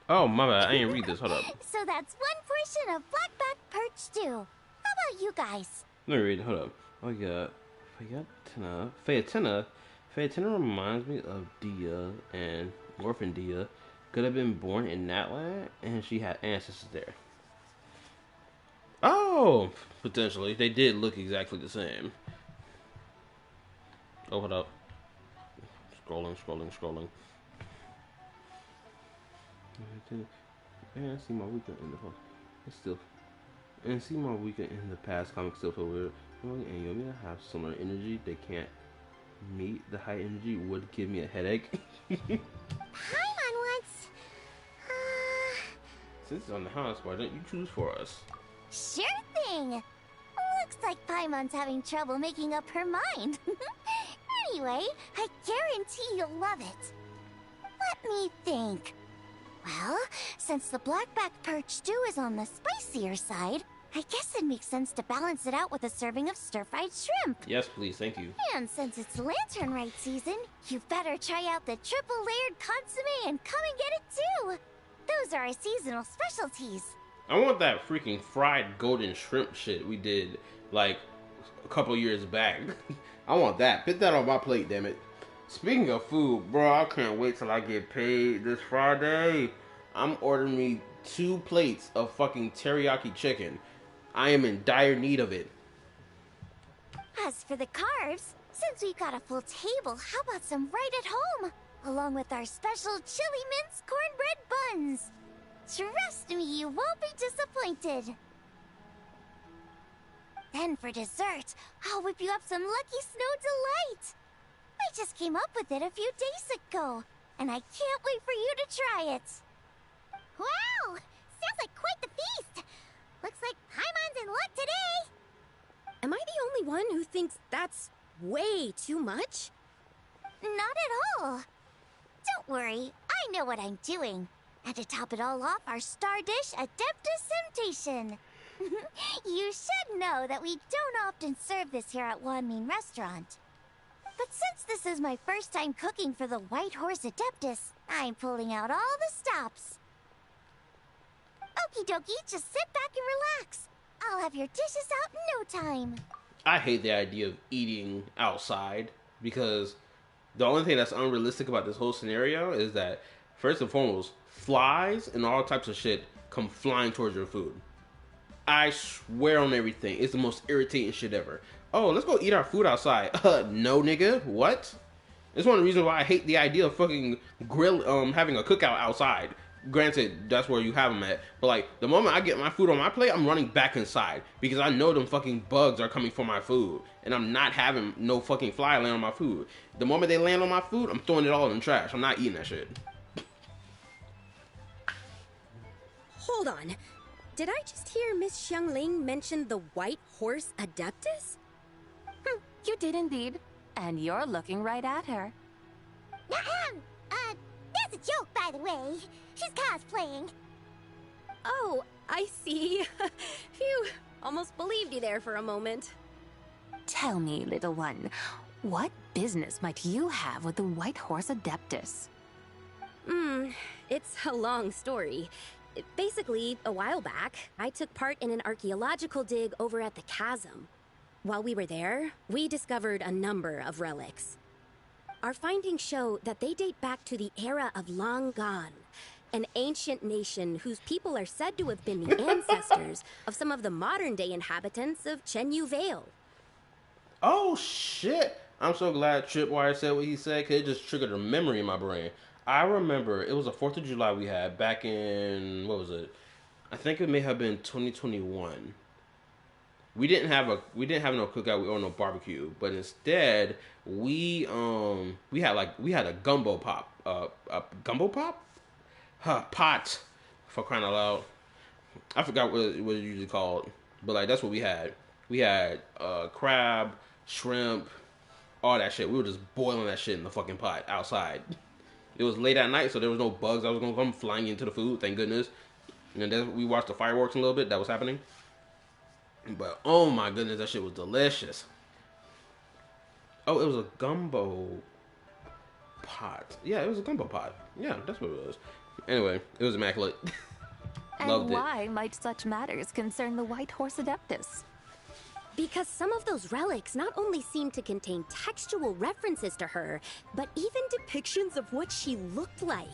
Oh, my bad. I ain't read this. Hold up. So that's one portion of blackback perch stew. How about you guys? Let me read it. Hold up. Oh, yeah. Fayatina. Fayatina reminds me of Dia and Orphan Dia. Could have been born in that land, and she had ancestors there. Oh! Potentially. They did look exactly the same. Oh, hold up. Scrolling. And see my weekend in the past. It's still. And see my weekend in the past comics still feel weird. And Yomi have similar energy. They can't meet. The high energy would give me a headache. Paimon wants... Since it's on the house, why don't you choose for us? Sure thing. Looks like Paimon's having trouble making up her mind. Anyway, I guarantee you'll love it. Let me think. Well, since the blackback perch stew is on the spicier side, I guess it makes sense to balance it out with a serving of stir-fried shrimp. Yes, please, thank you. And since it's Lanternlit season, you better try out the triple-layered consommé and come and get it too. Those are our seasonal specialties. I want that freaking fried golden shrimp shit we did, like, a couple years back. I want that. Put that on my plate, damn it. Speaking of food, bro, I can't wait till I get paid this Friday. I'm ordering me 2 plates of fucking teriyaki chicken. I am in dire need of it. As for the carbs, since we've got a full table, how about some right at home? Along with our special chili mince cornbread buns. Trust me, you won't be disappointed. Then for dessert, I'll whip you up some Lucky Snow Delight. I just came up with it a few days ago, and I can't wait for you to try it. Wow! Sounds like quite the feast. Looks like Paimon's in luck today. Am I the only one who thinks that's way too much? Not at all. Don't worry, I know what I'm doing. And to top it all off, our star dish, Adeptus Temptation. You should know that we don't often serve this here at Wanmin Restaurant. But since this is my first time cooking for the White Horse Adeptus, I'm pulling out all the stops. Okie dokie, just sit back and relax. I'll have your dishes out in no time. I hate the idea of eating outside because the only thing that's unrealistic about this whole scenario is that, first and foremost, flies and all types of shit come flying towards your food. I swear on everything. It's the most irritating shit ever. Oh, let's go eat our food outside. No, nigga. What? It's one of the reasons why I hate the idea of fucking having a cookout outside. Granted, that's where you have them at. But, like, the moment I get my food on my plate, I'm running back inside. Because I know them fucking bugs are coming for my food. And I'm not having no fucking fly land on my food. The moment they land on my food, I'm throwing it all in the trash. I'm not eating that shit. Hold on. Did I just hear Miss Xiangling mention the White Horse Adeptus? You did indeed. And you're looking right at her. That's a joke, by the way. She's cosplaying. Oh, I see. Phew, almost believed you there for a moment. Tell me, little one, what business might you have with the White Horse Adeptus? It's a long story. Basically, a while back, I took part in an archaeological dig over at the chasm. While we were there, we discovered a number of relics. Our findings show that they date back to the era of Long Gone, an ancient nation whose people are said to have been the ancestors of some of the modern-day inhabitants of Chenyu Vale. Oh, shit. I'm so glad Tripwire said what he said, because it just triggered a memory in my brain. I remember it was a 4th of July we had back in, what was it? I think it may have been 2021. We didn't have no cookout or no barbecue, but instead we had a gumbo pop, a gumbo pop, pot, for crying out loud. I forgot what it was usually called, but like that's what we had. We had crab, shrimp, all that shit. We were just boiling that shit in the fucking pot outside. It was late at night, so there was no bugs that was gonna come flying into the food. Thank goodness. And then we watched the fireworks a little bit. That was happening. But oh my goodness, that shit was delicious. Oh, it was a gumbo pot. Yeah, it was a gumbo pot. Yeah, that's what it was. Anyway, it was immaculate. Loved And it. why might such matters concern the White Horse Adeptus? Because some of those relics not only seem to contain textual references to her, but even depictions of what she looked like.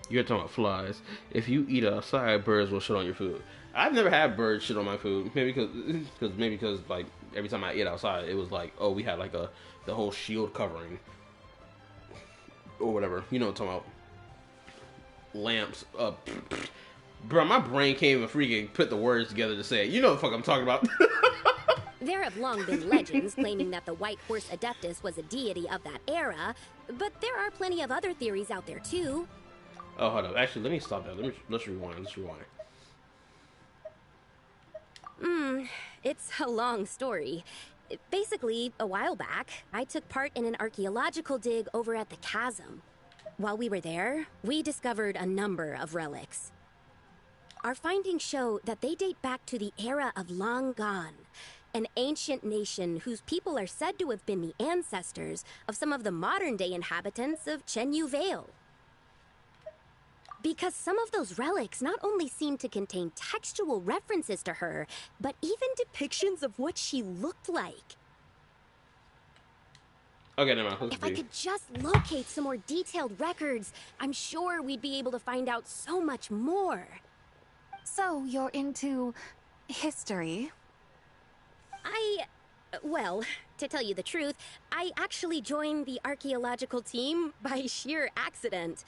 You're talking about flies. If you eat outside, birds will shit on your food. I've never had birds shit on my food. Maybe because like every time I ate outside, it was like, oh, we had like the whole shield covering or whatever. You know what I'm talking about? Lamps. Bro, my brain can't even freaking put the words together to say it. You know the fuck I'm talking about. There have long been legends claiming that the White Horse Adeptus was a deity of that era, but there are plenty of other theories out there too. Oh, hold up. Actually, let me stop that. Let's rewind. It's a long story. Basically, a while back, I took part in an archaeological dig over at the chasm. While we were there, we discovered a number of relics. Our findings show that they date back to the era of Long Gone, an ancient nation whose people are said to have been the ancestors of some of the modern-day inhabitants of Chenyu Vale. Because some of those relics not only seem to contain textual references to her, but even depictions of what she looked like. Okay, never mind. If I could just locate some more detailed records, I'm sure we'd be able to find out so much more. So, you're into history? Well, to tell you the truth, I actually joined the archaeological team by sheer accident.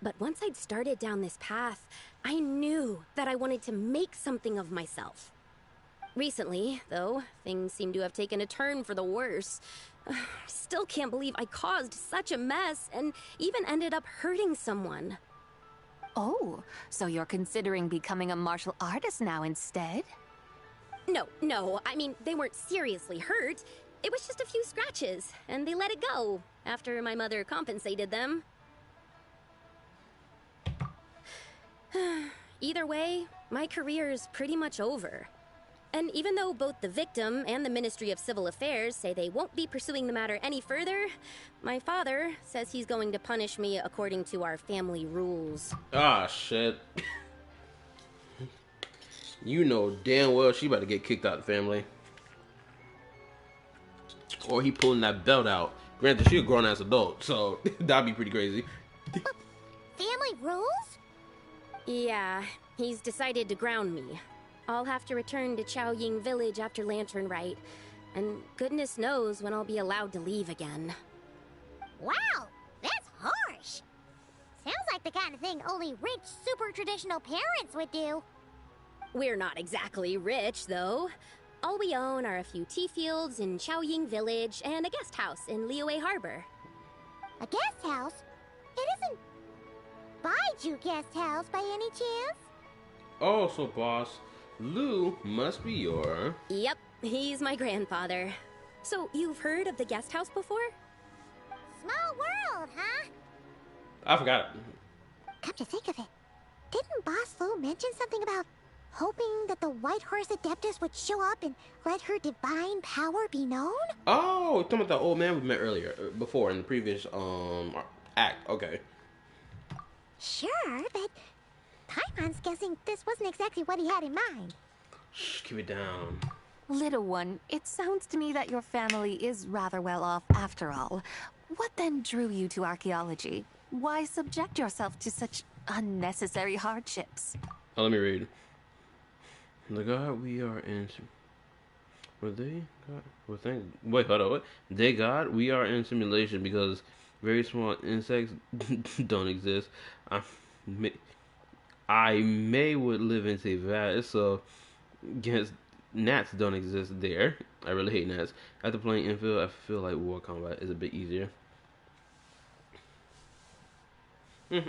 But once I'd started down this path, I knew that I wanted to make something of myself. Recently, though, things seem to have taken a turn for the worse. Still can't believe I caused such a mess and even ended up hurting someone. Oh, so you're considering becoming a martial artist now instead? No, I mean, they weren't seriously hurt. It was just a few scratches, and they let it go after my mother compensated them. Either way, my career's pretty much over. And even though both the victim and the Ministry of Civil Affairs say they won't be pursuing the matter any further, my father says he's going to punish me according to our family rules. Ah, shit. You know damn well she about to get kicked out of the family. Or he pulling that belt out. Granted, she a grown-ass adult, so that'd be pretty crazy. Family rules? Yeah, he's decided to ground me. I'll have to return to Chaoying Village after Lanternlit, and goodness knows when I'll be allowed to leave again. Wow, that's harsh. Sounds like the kind of thing only rich, super traditional parents would do. We're not exactly rich, though. All we own are a few tea fields in Chaoying Village and a guest house in Liyue Harbor. A guest house? It isn't Baiju Guest House by any chance? Oh, so boss, Lou must be your... Yep, he's my grandfather. So, you've heard of the guest house before? Small world, huh? I forgot it. Come to think of it, didn't Boss Lou mention something about hoping that the White Horse Adeptus would show up and let her divine power be known? Oh, you're talking about the old man we met earlier, before, in the previous, act. Okay. Sure, but Paimon's guessing this wasn't exactly what he had in mind. Shh, keep it down. Little one, it sounds to me that your family is rather well off after all. What then drew you to archaeology? Why subject yourself to such unnecessary hardships? Oh, let me read. The God we are in... Were they God? Wait, hold on. What? They God? We are in simulation because Very small insects don't exist. I may would live in Savannah, so guess gnats don't exist there. I really hate gnats. After playing infield, I feel like war combat is a bit easier.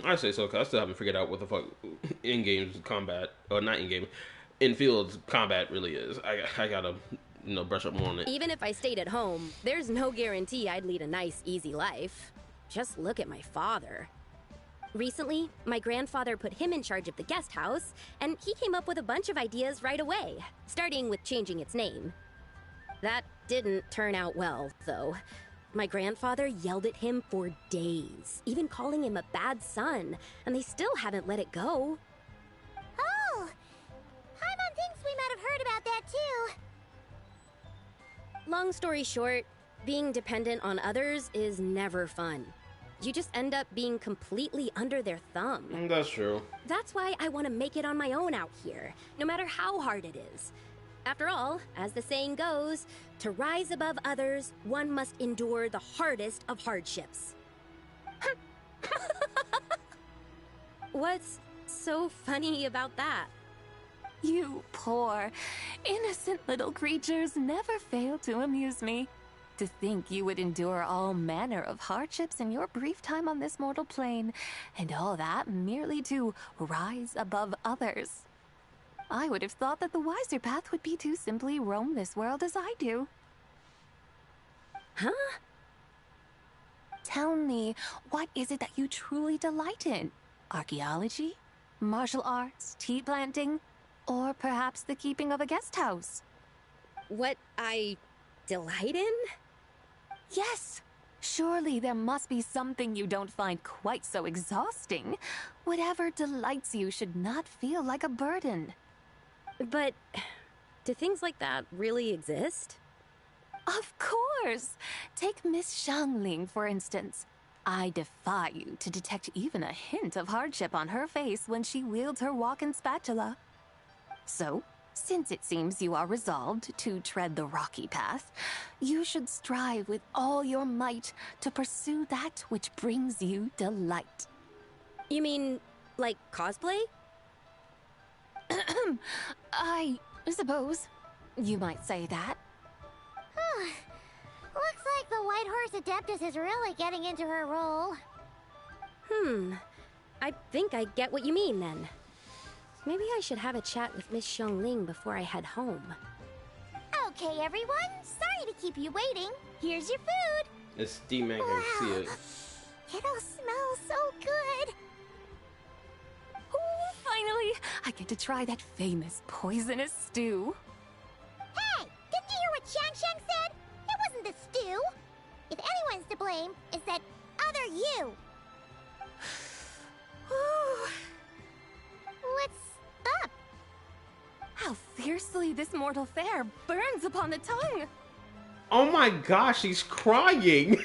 I say so, because I still haven't figured out what the fuck in-game combat, or not in-game, in-field combat really is. I gotta, brush up more on it. Even if I stayed at home, there's no guarantee I'd lead a nice, easy life. Just look at my father. Recently, my grandfather put him in charge of the guest house, and he came up with a bunch of ideas right away, starting with changing its name. That didn't turn out well, though. My grandfather yelled at him for days, even calling him a bad son, and they still haven't let it go. Oh! Paimon thinks we might have heard about that too. Long story short, being dependent on others is never fun. You just end up being completely under their thumb. That's true. That's why I want to make it on my own out here, no matter how hard it is. After all, as the saying goes, to rise above others, one must endure the hardest of hardships. What's so funny about that? You poor, innocent little creatures never fail to amuse me. To think you would endure all manner of hardships in your brief time on this mortal plane, and all that merely to rise above others. I would have thought that the wiser path would be to simply roam this world as I do. Huh? Tell me, what is it that you truly delight in? Archaeology? Martial arts? Tea planting? Or perhaps the keeping of a guest house? What I delight in? Yes. Surely there must be something you don't find quite so exhausting. Whatever delights you should not feel like a burden. But do things like that really exist? Of course! Take Miss Xiangling, for instance. I defy you to detect even a hint of hardship on her face when she wields her walking spatula. So, since it seems you are resolved to tread the rocky path, you should strive with all your might to pursue that which brings you delight. You mean, like cosplay? I suppose you might say that. Looks like the White Horse Adeptus is really getting into her role. I think I get what you mean then. Maybe I should have a chat with Miss Xiangling before I head home. Okay, everyone. Sorry to keep you waiting. Here's your food. It's steam, man. Can see it. It all smells so good. Oh, finally, I get to try that famous poisonous stew. Hey, didn't you hear what Shang said? It wasn't the stew. If anyone's to blame, it's that other you. What's up? How fiercely this mortal fare burns upon the tongue. Oh my gosh, she's crying.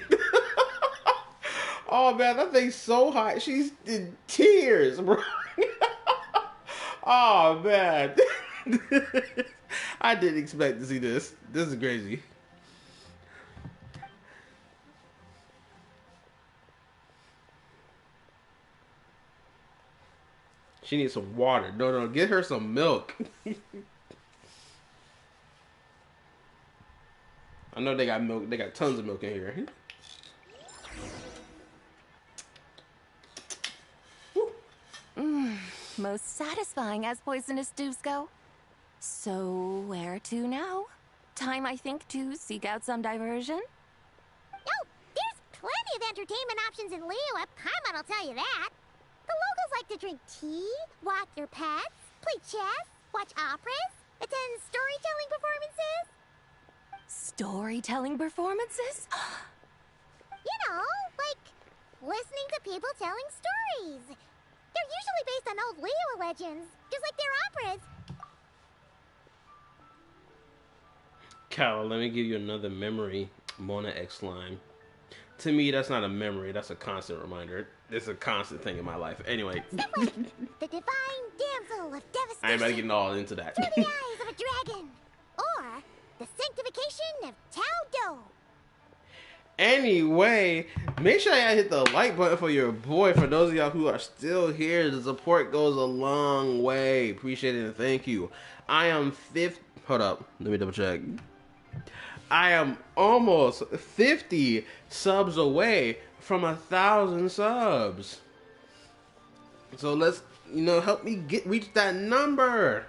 Oh man, that thing's so hot. She's in tears, bro. Oh man. I didn't expect to see this. This is crazy. She needs some water. No, get her some milk. I know they got milk. They got tons of milk in here. Most satisfying as poisonous stews go. So, where to now? Time, I think, to seek out some diversion? Oh, there's plenty of entertainment options in Liyue. Paimon will tell you that. The locals like to drink tea, walk their pets, play chess, watch operas, attend storytelling performances. Storytelling performances? You know, like listening to people telling stories. They're usually based on old Liyue legends, just like their operas. Cal, let me give you another memory. Mona X Slime. To me, that's not a memory. That's a constant reminder. It's a constant thing in my life. Anyway. The divine damsel of devastation. I ain't about to get all into that. Through the eyes of a dragon. Or the sanctification of Tao Do. Anyway, Make sure y'all hit the like button for your boy. For those of y'all who are still here, the support goes a long way. Appreciate it and thank you. I am hold up, let me double check. I am almost 50 subs away from 1,000 subs. So let's, help me reach that number.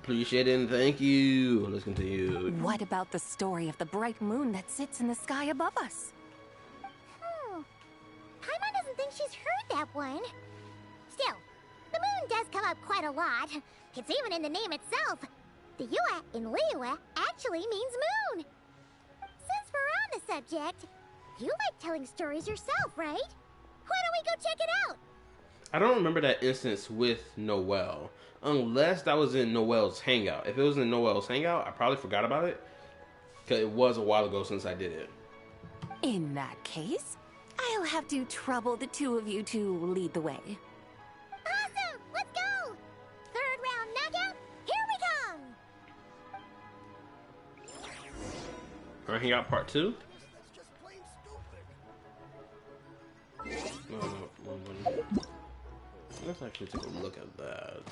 Appreciate it and thank you. Let's continue. What about the story of the bright moon that sits in the sky above us? Paimon doesn't think she's heard that one. Still, the moon does come up quite a lot. It's even in the name itself. The Yue in Liyue actually means moon. Since we're on the subject, you like telling stories yourself, right? Why don't we go check it out? I don't remember that instance with Noelle, unless that was in Noelle's Hangout. If it was in Noelle's Hangout, I probably forgot about it, because it was a while ago since I did it. In that case, I'll have to trouble the two of you to lead the way. Awesome! Let's go! Third round knockout, here we come! Or Hangout Part 2? No. Let's actually take a look at that.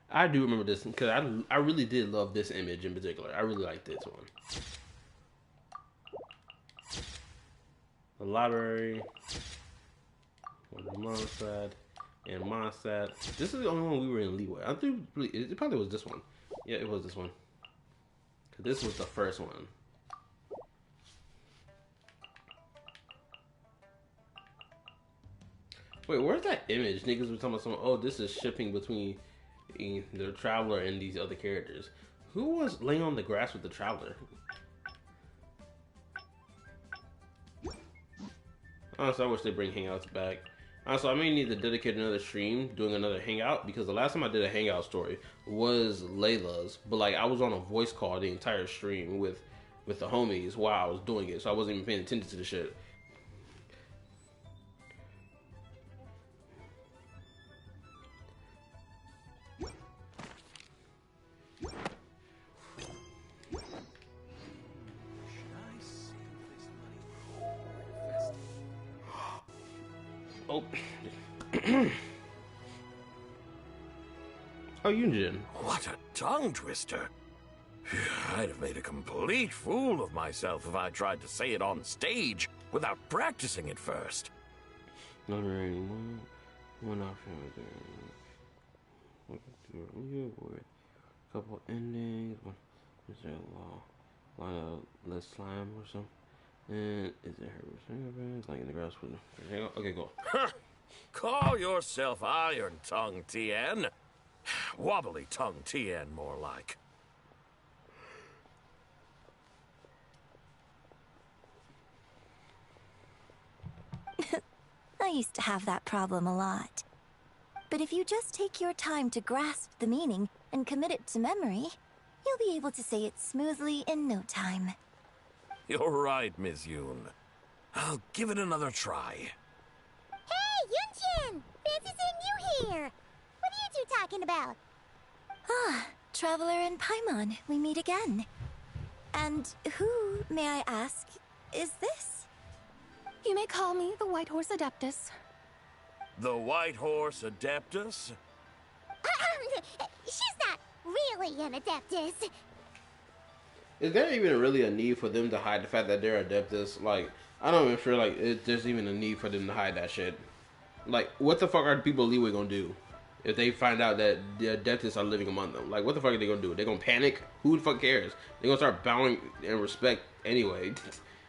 I do remember this because I really did love this image in particular. I really like this one. The library, Mondstadt, and Mondstadt. This is the only one we were in Liyue. I think it probably was this one. Yeah, it was this one. This was the first one. Wait, where's that image? Niggas were talking about some. Oh, this is shipping between the Traveler and these other characters. Who was laying on the grass with the Traveler? Honestly, I wish they bring Hangouts back. Also, I may need to dedicate another stream doing another Hangout, because the last time I did a Hangout story was Layla's, but like I was on a voice call the entire stream with the homies while I was doing it, so I wasn't even paying attention to the shit. Oh. Oh, Yunjin. What a tongue twister. I'd have made a complete fool of myself if I tried to say it on stage without practicing it first. Not really. One option right there. Couple endings. Is there a lot of less slime or something? And is there her like in the grass with the okay, go. Call yourself Iron Tongue, Tien. Wobbly Tongue, Tien, more like. I used to have that problem a lot. But if you just take your time to grasp the meaning and commit it to memory, you'll be able to say it smoothly in no time. You're right, Miss Yoon. I'll give it another try. Hey, Yunchin! Fancy seeing you here! What are you two talking about? Ah, Traveler and Paimon, we meet again. And who, may I ask, is this? You may call me the White Horse Adeptus. The White Horse Adeptus? She's not really an Adeptus. Is there even really a need for them to hide the fact that they're Adeptus? Like, I don't even feel like there's even a need for them to hide that shit. Like, what the fuck are the people of Liyue gonna do if they find out that the Adeptus are living among them? Like, what the fuck are they gonna do? They gonna panic? Who the fuck cares? They gonna start bowing in respect anyway.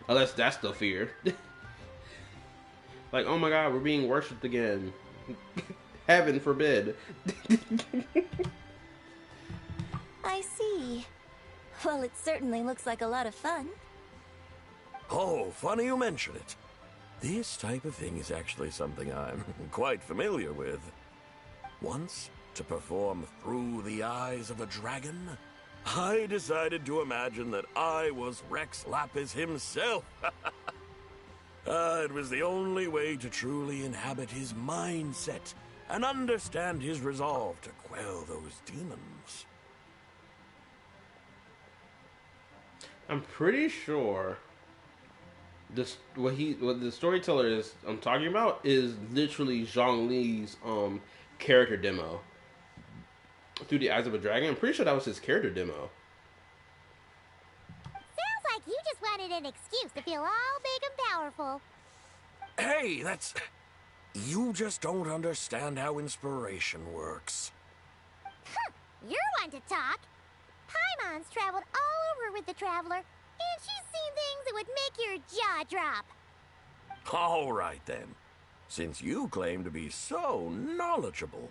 Unless that's the fear. Like, oh my god, we're being worshipped again. Heaven forbid. I see. Well, it certainly looks like a lot of fun. Oh, funny you mention it. This type of thing is actually something I'm quite familiar with. Once, to perform Through the Eyes of a Dragon, I decided to imagine that I was Rex Lapis himself. It was the only way to truly inhabit his mindset and understand his resolve to quell those demons. I'm pretty sure what the storyteller is I'm talking about is literally Zhang Li's character demo. Through the Eyes of a Dragon. I'm pretty sure that was his character demo. Sounds like you just wanted an excuse to feel all big and powerful. Hey, that's... You just don't understand how inspiration works. You're one to talk. Paimon's traveled all over with the Traveler, and she's seen things that would make your jaw drop. All right, then. Since you claim to be so knowledgeable,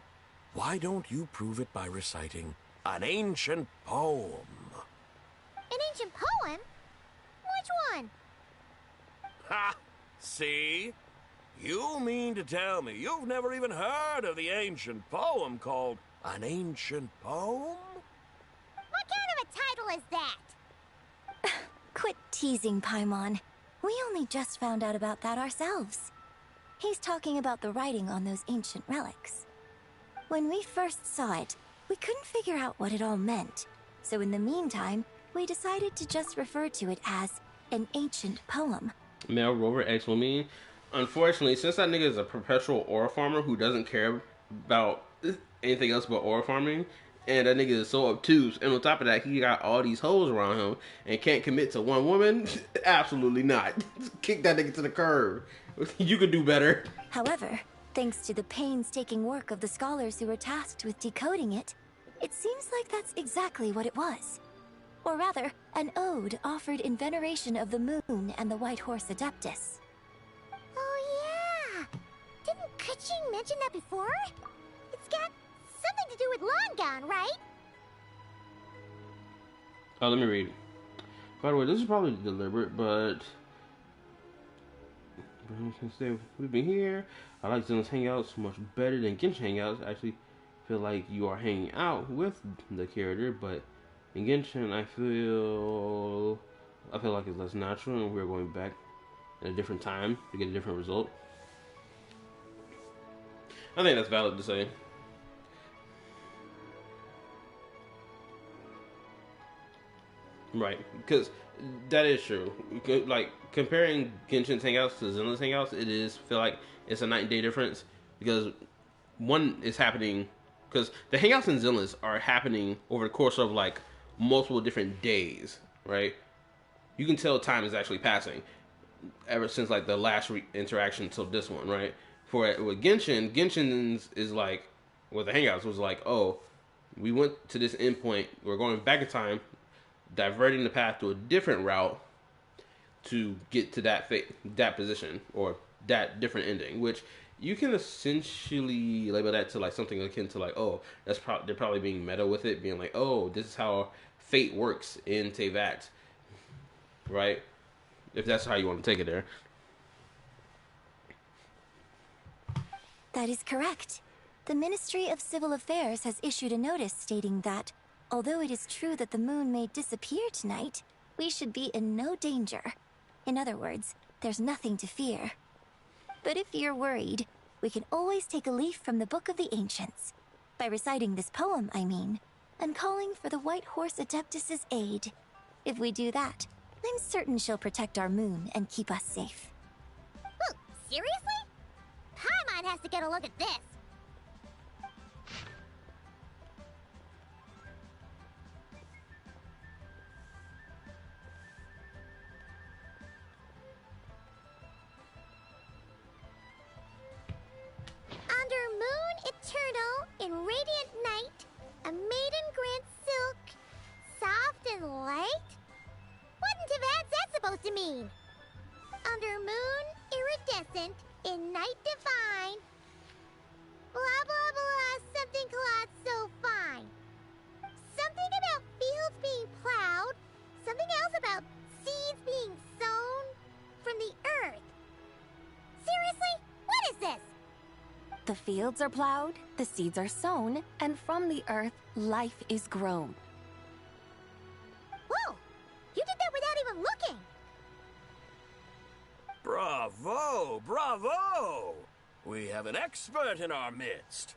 why don't you prove it by reciting an ancient poem? An ancient poem? Which one? Ha! See? You mean to tell me you've never even heard of the ancient poem called An Ancient Poem? What kind of a title is that? Quit teasing, Paimon. We only just found out about that ourselves. He's talking about the writing on those ancient relics. When we first saw it, we couldn't figure out what it all meant. So in the meantime, we decided to just refer to it as an ancient poem. Male Rover X will mean, unfortunately, since that nigga is a perpetual ore farmer who doesn't care about anything else but ore farming, and that nigga is so obtuse, and on top of that, he got all these hoes around him and can't commit to one woman, absolutely not. Kick that nigga to the curb. You could do better. However, thanks to the painstaking work of the scholars who were tasked with decoding it, it seems like that's exactly what it was. Or rather, an ode offered in veneration of the moon and the White Horse Adeptus. Oh yeah! Didn't Kuching mention that before? It's got something to do with Longon, right? Oh, let me read. By the way, this is probably deliberate, but since we've been here, I like Zen's hangouts much better than Genshin hangouts. I actually feel like you are hanging out with the character, but in Genshin, I feel like it's less natural, and we're going back at a different time to get a different result. I think that's valid to say. Right, because that is true. Like, comparing Genshin's hangouts to Zenless hangouts, it is feel like it's a night and day difference, because one is happening, because the hangouts in Zenless are happening over the course of like multiple different days, right? You can tell time is actually passing ever since like the last interaction till this one, right? With Genshin's is like, with the hangouts was like, oh, we went to this endpoint, we're going back in time, diverting the path to a different route to get to that position or that different ending, which you can essentially label that to like something akin to like, oh, they're probably being meta with it, being like, oh, this is how fate works in Teyvat, right? If that's how you want to take it there. That is correct. The Ministry of Civil Affairs has issued a notice stating that, although it is true that the moon may disappear tonight, we should be in no danger. In other words, there's nothing to fear. But if you're worried, we can always take a leaf from the Book of the Ancients. By reciting this poem, I mean, and calling for the White Horse Adeptus' aid. If we do that, I'm certain she'll protect our moon and keep us safe. Ooh, seriously? Paimon has to get a look at this. Under moon eternal in radiant night, a maiden grants silk, soft and light? What in Teyvat's that supposed to mean? Under moon iridescent in night divine, blah blah blah, something cloth so fine. Something about fields being plowed, The fields are plowed, the seeds are sown, and from the earth, life is grown. Whoa! You did that without even looking! Bravo! Bravo! We have an expert in our midst.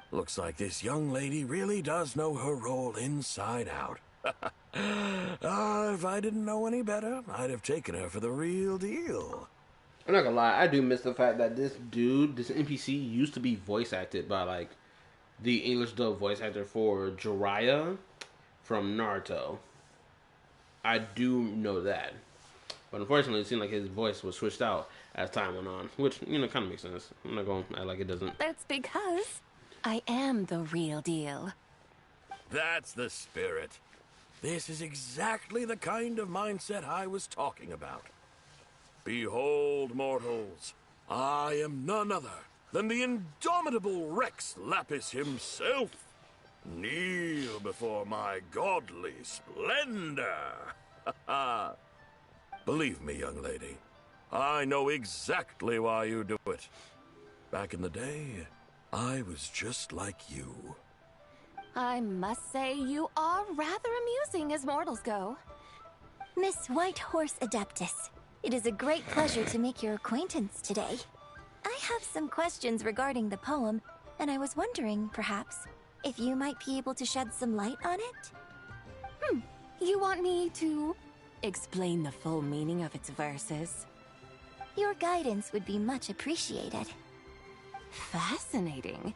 Looks like this young lady really does know her role inside out. If I didn't know any better, I'd have taken her for the real deal. I'm not gonna lie, I do miss the fact that this dude, this NPC, used to be voice acted by, like, the English dub voice actor for Jiraiya from Naruto. I do know that. But unfortunately, it seemed like his voice was switched out as time went on, which, you know, kind of makes sense. I'm not gonna act like it doesn't. That's because I am the real deal. That's the spirit. This is exactly the kind of mindset I was talking about. Behold, mortals, I am none other than the indomitable Rex Lapis himself. Kneel before my godly splendor. Believe me, young lady, I know exactly why you do it. Back in the day, I was just like you. I must say you are rather amusing as mortals go. Miss White Horse Adeptus, it is a great pleasure to make your acquaintance today. I have some questions regarding the poem, and I was wondering, perhaps, if you might be able to shed some light on it? You want me to explain the full meaning of its verses? Your guidance would be much appreciated. Fascinating.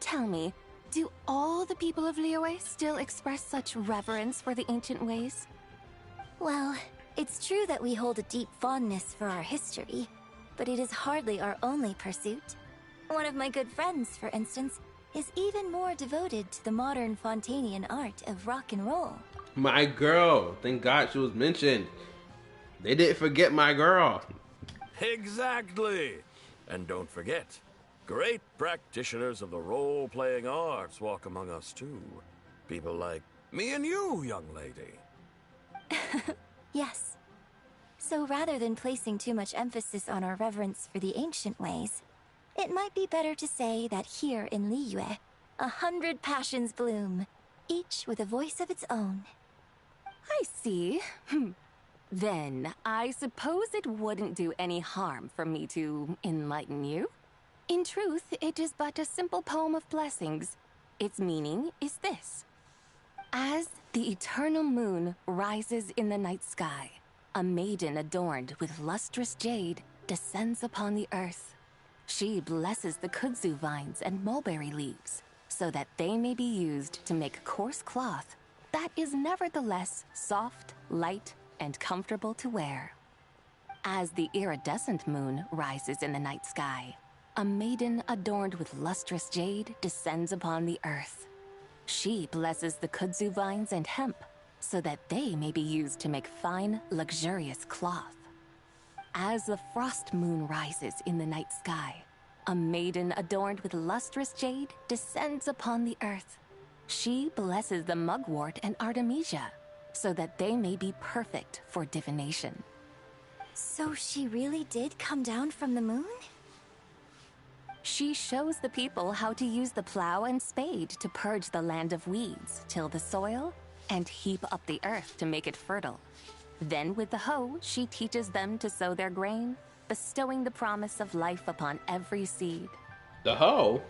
Tell me, do all the people of Liyue still express such reverence for the ancient ways? Well, it's true that we hold a deep fondness for our history, but it is hardly our only pursuit. One of my good friends, for instance, is even more devoted to the modern Fontanian art of rock and roll. My girl. Thank God she was mentioned. They didn't forget my girl. Exactly. And don't forget, great practitioners of the role-playing arts walk among us too. People like me and you, young lady. Yes. So rather than placing too much emphasis on our reverence for the ancient ways, it might be better to say that here in Liyue, 100 passions bloom, each with a voice of its own. I see. Then, I suppose it wouldn't do any harm for me to enlighten you. In truth, it is but a simple poem of blessings. Its meaning is this. As the eternal moon rises in the night sky, a maiden adorned with lustrous jade descends upon the earth. She blesses the kudzu vines and mulberry leaves, so that they may be used to make coarse cloth that is nevertheless soft, light, and comfortable to wear. As the iridescent moon rises in the night sky, a maiden adorned with lustrous jade descends upon the earth. She blesses the kudzu vines and hemp, so that they may be used to make fine, luxurious cloth. As the frost moon rises in the night sky, a maiden adorned with lustrous jade descends upon the earth. She blesses the mugwort and artemisia, so that they may be perfect for divination. So she really did come down from the moon? She shows the people how to use the plow and spade to purge the land of weeds, till the soil, and heap up the earth to make it fertile. Then with the hoe, she teaches them to sow their grain, bestowing the promise of life upon every seed. The hoe?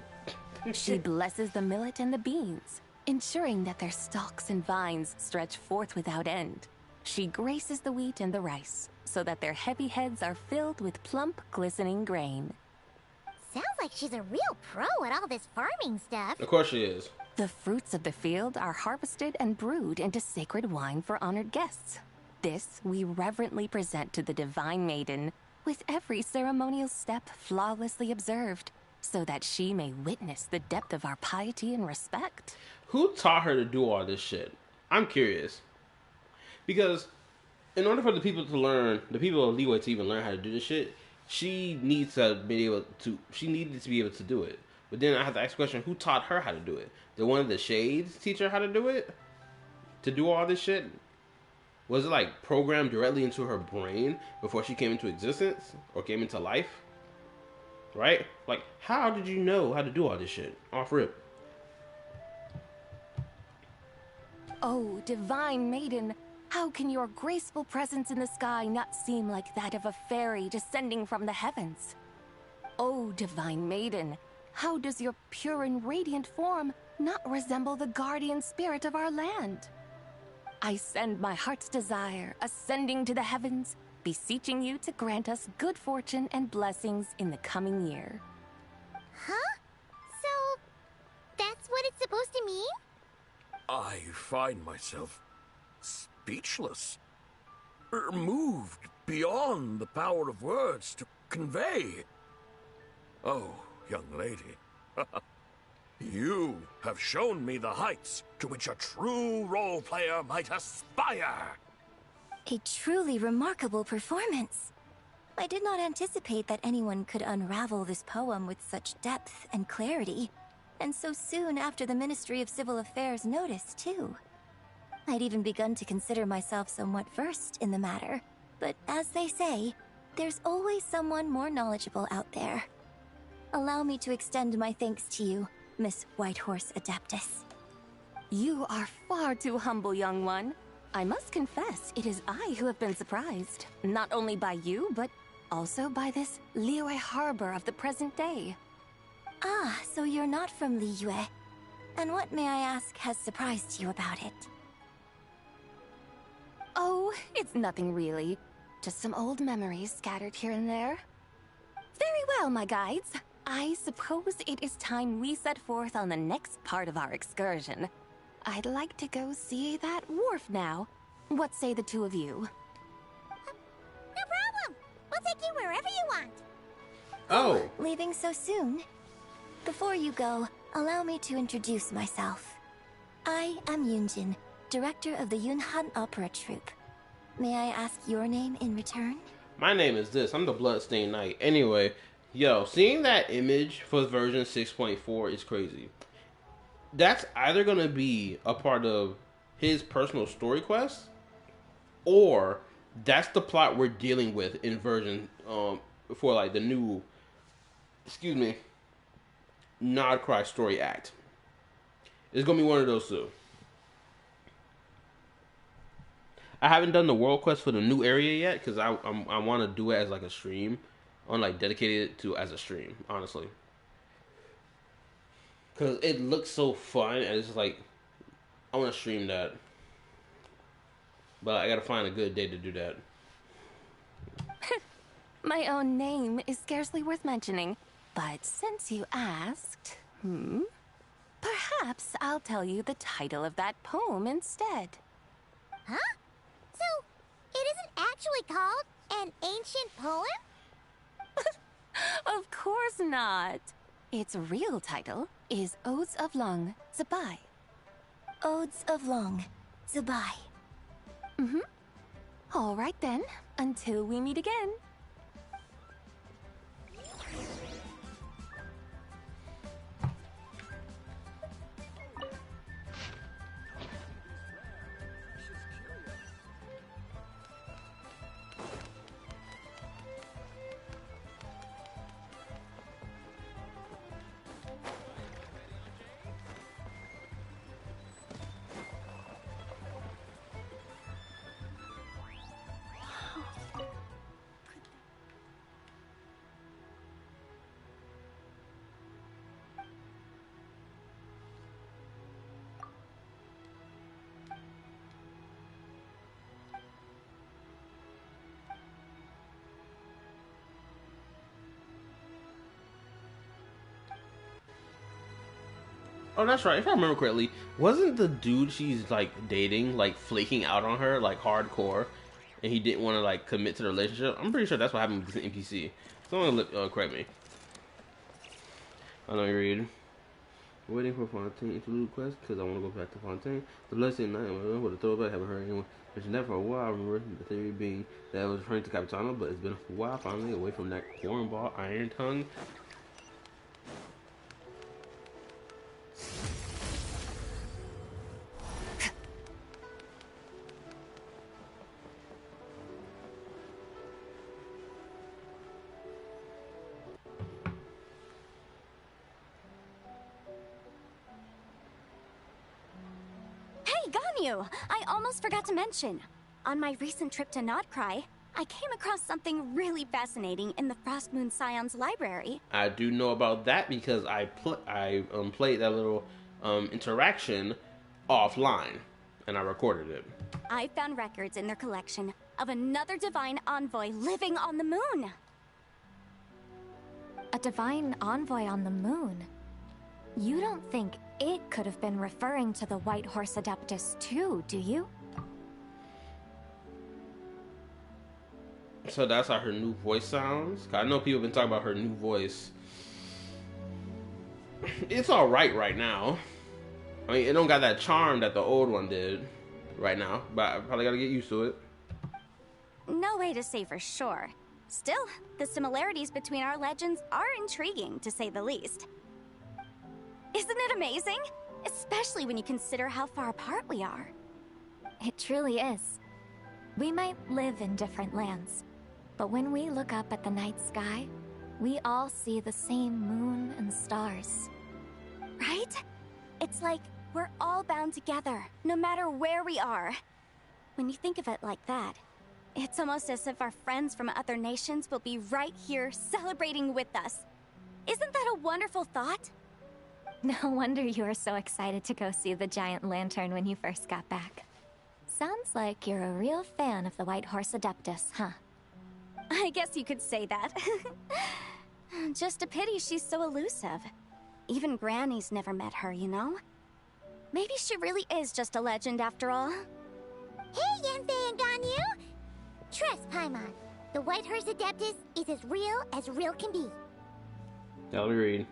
She blesses the millet and the beans, ensuring that their stalks and vines stretch forth without end. She graces the wheat and the rice, so that their heavy heads are filled with plump, glistening grain. Sounds like she's a real pro at all this farming stuff. Of course she is. The fruits of the field are harvested and brewed into sacred wine for honored guests. This we reverently present to the divine maiden, with every ceremonial step flawlessly observed, so that she may witness the depth of our piety and respect. Who taught her to do all this shit? I'm curious. Because in order for the people to learn, the people of Liyue to even learn how to do this shit, she needs to be able to, she needed to be able to do it. But then I have to ask the question, who taught her how to do it? Did one of the shades teach her how to do it? To do all this shit? Was it like programmed directly into her brain before she came into existence? Or came into life? right? Like, how did you know how to do all this shit? Off rip. Oh, divine maiden, how can your graceful presence in the sky not seem like that of a fairy descending from the heavens? Oh, divine maiden, how does your pure and radiant form not resemble the guardian spirit of our land? I send my heart's desire, ascending to the heavens, beseeching you to grant us good fortune and blessings in the coming year. Huh? So, that's what it's supposed to mean? I find myself speechless, moved beyond the power of words to convey. Oh, young lady, you have shown me the heights to which a true role player might aspire. A truly remarkable performance. I did not anticipate that anyone could unravel this poem with such depth and clarity, and so soon after the Ministry of Civil Affairs notice, too. I'd even begun to consider myself somewhat versed in the matter, but as they say, there's always someone more knowledgeable out there. Allow me to extend my thanks to you, Miss Whitehorse Adeptus. You are far too humble, young one. I must confess, it is I who have been surprised, not only by you, but also by this Liyue harbor of the present day. Ah, so you're not from Liyue. And what, may I ask, has surprised you about it? Oh, it's nothing really. Just some old memories scattered here and there. Very well, my guides. I suppose it is time we set forth on the next part of our excursion. I'd like to go see that wharf now. What say the two of you? No problem! We'll take you wherever you want. Oh. Leaving so soon? Before you go, allow me to introduce myself. I am Yunjin, director of the Yunhan Opera Troupe. May I ask your name in return? My name is this. I'm the Bloodstained Knight. Anyway, yo, seeing that image for version 6.4 is crazy. That's either going to be a part of his personal story quest, or that's the plot we're dealing with in version, for like the new, NODKRAI story act. It's going to be one of those two. I haven't done the world quest for the new area yet, because I want to do it as like a stream, on like dedicated to as a stream, honestly. Because it looks so fun, and it's just like, I want to stream that. But I gotta find a good day to do that. My own name is scarcely worth mentioning, but since you asked, perhaps I'll tell you the title of that poem instead. Huh? So, it isn't actually called an ancient poem? Of course not. Its real title is Odes of Long Zabai. Odes of Long Zabai. All right then, until we meet again. Oh, that's right. If I remember correctly, wasn't the dude she's like dating like flaking out on her like hardcore, and he didn't want to like commit to the relationship? I'm pretty sure that's what happened with the NPC. Someone correct me. I know you read. Waiting for Fontaine interlude quest because I want to go back to Fontaine. The Bloodstained Knight with a throwback. Haven't heard anyone mention that for a while. I remember the theory being that I was referring to Capitano, but it's been a while. Finally, away from that cornball Iron Tongue. you! I almost forgot to mention. On my recent trip to NODKRAI, I came across something really fascinating in the Frost Moon Scion's library. I do know about that because I played that little interaction offline, and I recorded it. I found records in their collection of another divine envoy living on the moon. A divine envoy on the moon? You don't think it could have been referring to the White Horse Adeptus too, do you? So that's how her new voice sounds? I know people have been talking about her new voice. It's alright right now. I mean, it don't got that charm that the old one did right now, but I probably gotta get used to it. No way to say for sure. Still, the similarities between our legends are intriguing, to say the least. Isn't it amazing? Especially when you consider how far apart we are. It truly is. We might live in different lands, but when we look up at the night sky, we all see the same moon and stars. Right? It's like we're all bound together, no matter where we are. When you think of it like that, it's almost as if our friends from other nations will be right here celebrating with us. Isn't that a wonderful thought? No wonder you were so excited to go see the giant lantern when you first got back. Sounds like you're a real fan of the White Horse Adeptus, huh? I guess you could say that. Just a pity she's so elusive. Even Granny's never met her, you know? Maybe she really is just a legend after all. Hey, Yanfei and Ganyu! Trust Paimon. The White Horse Adeptus is as real can be. I'll read.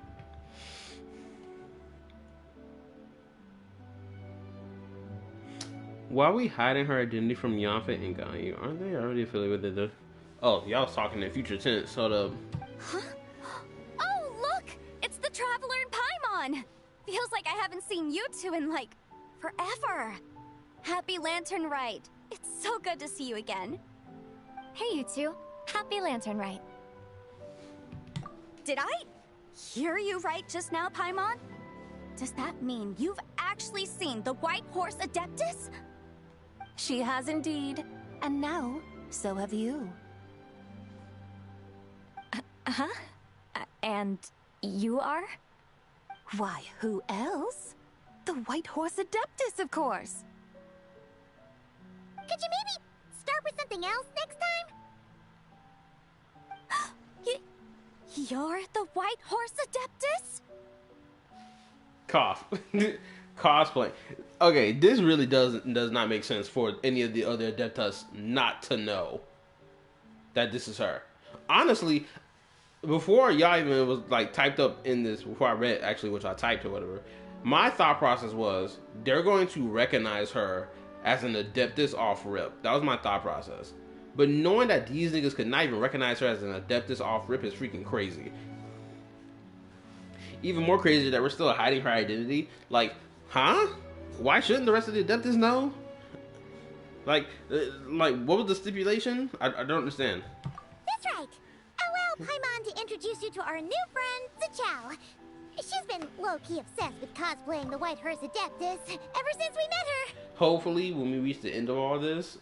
Why are we hiding her identity from Yanfei and Ganyu? Aren't they already affiliated with the... Oh, y'all was talking in future tense, so the... Huh? Oh, look! It's the Traveler and Paimon! Feels like I haven't seen you two in, like, forever. Happy Lanternlit. It's so good to see you again. Hey, you two. Happy Lanternlit. Did I hear you right just now, Paimon? Does that mean you've actually seen the White Horse Adeptus? She has indeed. And now, so have you. And you are? Why, who else? The White Horse Adeptus, of course. Could you maybe start with something else next time? You're the White Horse Adeptus? Cough. Cosplay. Okay, this really does not make sense for any of the other Adeptus not to know that this is her. Honestly, before y'all even was like typed up in this, before I read actually, which I typed or whatever, my thought process was they're going to recognize her as an Adeptus off rip. That was my thought process. But knowing that these niggas could not even recognize her as an Adeptus off rip is freaking crazy. Even more crazy that we're still hiding her identity. Like, huh? Why shouldn't the rest of the Adeptus know? Like, what was the stipulation? I don't understand. That's right. Allow Paimon to introduce you to our new friend, Zichao. She's been low-key obsessed with cosplaying the White Horse Adeptus ever since we met her. Hopefully, when we reach the end of all this,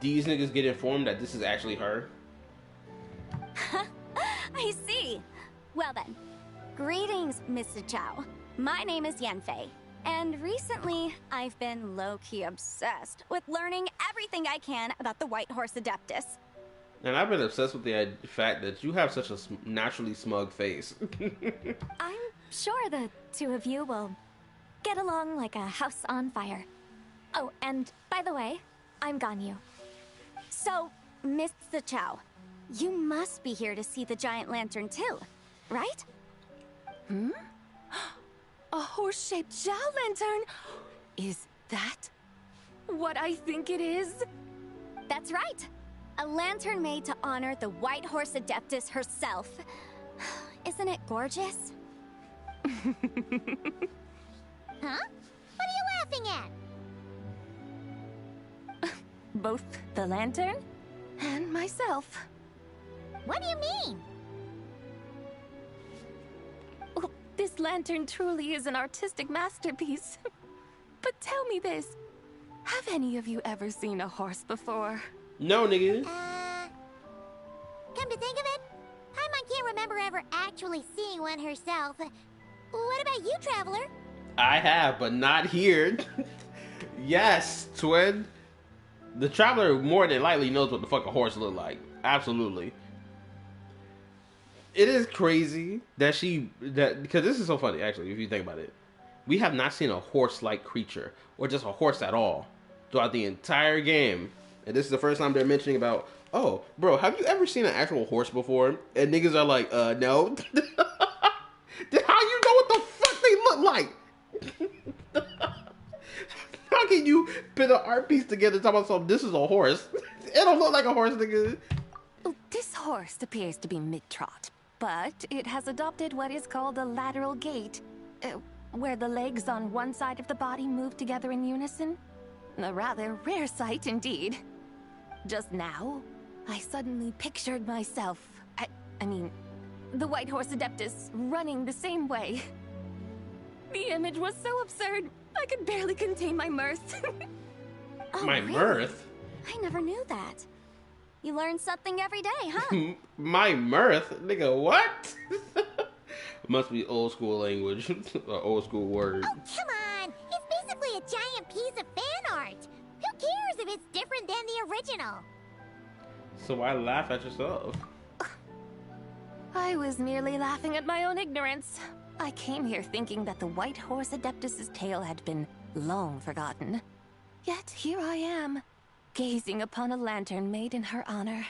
these niggas get informed that this is actually her. I see. Well then, greetings, Miss Zichao. My name is Yanfei, and recently I've been low-key obsessed with learning everything I can about the White Horse Adeptus. And I've been obsessed with the fact that you have such a naturally smug face. I'm sure the two of you will get along like a house on fire. Oh, and by the way, I'm Ganyu. So, Miss Zichao, you must be here to see the giant lantern too, right? A horse-shaped Zhao lantern? Is that what I think it is? That's right. A lantern made to honor the White Horse Adeptus herself. Isn't it gorgeous? Huh? What are you laughing at? Both the lantern and myself. What do you mean? Oh, this lantern truly is an artistic masterpiece. But tell me this, Have any of you ever seen a horse before? No, nigga. Come to think of it, Paimon can't remember ever actually seeing one herself. What about you, Traveler? I have, but not here. Yes, twin. The Traveler more than likely knows what the fuck a horse look like. Absolutely. It is crazy that because this is so funny actually if you think about it. We have not seen a horse-like creature or just a horse at all throughout the entire game. And this is the first time they're mentioning about, oh, bro, have you ever seen an actual horse before? And niggas are like, no. How you know what the fuck they look like? How can you put an art piece together and talk about something? This is a horse. It don't look like a horse, nigga. This horse appears to be mid-trot, but it has adopted what is called a lateral gait, where the legs on one side of the body move together in unison. A rather rare sight indeed. Just now, I suddenly pictured myself, I mean, the White Horse Adeptus running the same way. The image was so absurd, I could barely contain my mirth. Oh, my really? mirth? I never knew that. You learn something every day, huh? My mirth? Nigga, what? Must be old school language. Or old school word. Oh, come on! It's basically a giant piece of fan art! Who cares if it's different than the original? So why laugh at yourself? I was merely laughing at my own ignorance. I came here thinking that the White Horse Adeptus's tale had been long forgotten. Yet here I am, gazing upon a lantern made in her honor.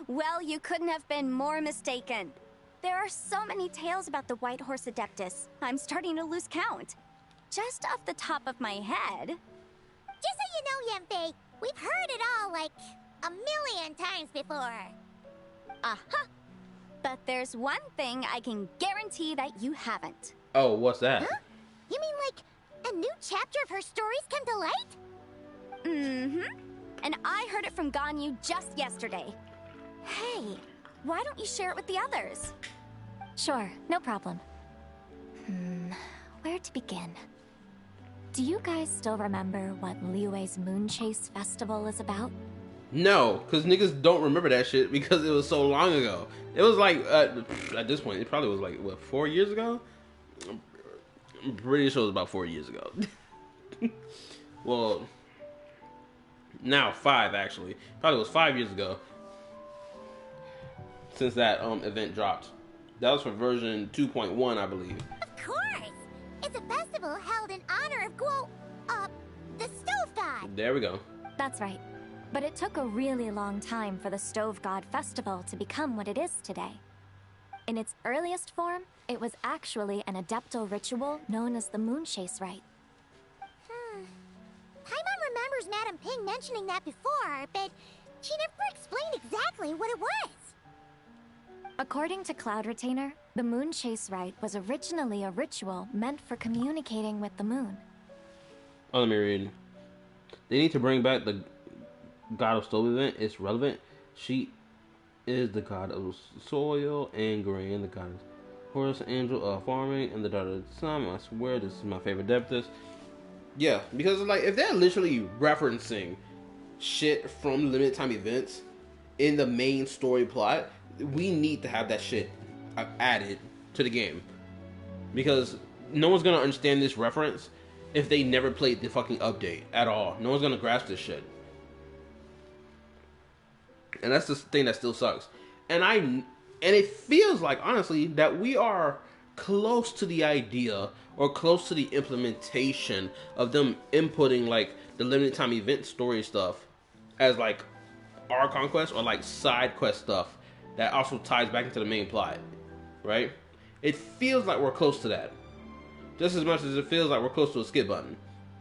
Well, you couldn't have been more mistaken. There are so many tales about the White Horse Adeptus, I'm starting to lose count. Just off the top of my head... Just so you know, Yenfei, we've heard it all like a million times before. Uh-huh. But there's one thing I can guarantee that you haven't. Oh, what's that? Huh? You mean like a new chapter of her stories come to light? Mm-hmm. And I heard it from Ganyu just yesterday. Hey, why don't you share it with the others? Sure, no problem. Where to begin? Do you guys still remember what Liyue's Moon Chase Festival is about? No, because niggas don't remember that shit because it was so long ago. It was like, at this point, it probably was like, what, 4 years ago? I'm pretty sure it was about 4 years ago. Well, now 5 actually. Probably was 5 years ago since that event dropped. That was for version 2.1, I believe. Of course! It's a festival held in honor of the Stove God! There we go. That's right. But it took a really long time for the Stove God Festival to become what it is today. In its earliest form, it was actually an adeptal ritual known as the Moon Chase Rite. Paimon remembers Madame Ping mentioning that before, but she never explained exactly what it was. According to Cloud Retainer, the Moon Chase Rite was originally a ritual meant for communicating with the moon. Oh, let me read. They need to bring back the God of Stove event. It's relevant. She is the god of soil and grain, the god of horse, angel of farming, and the daughter of the sun. I swear this is my favorite Adeptus. Yeah, because like if they're literally referencing shit from limited time events in the main story plot, we need to have that shit added to the game. Because no one's gonna understand this reference if they never played the fucking update at all. No one's gonna grasp this shit. And that's the thing that still sucks. And it feels like, honestly, that we are close to the idea or close to the implementation of them inputting like the limited time event story stuff as like our conquest or like side quest stuff that also ties back into the main plot, right? It feels like we're close to that. Just as much as it feels like we're close to a skip button.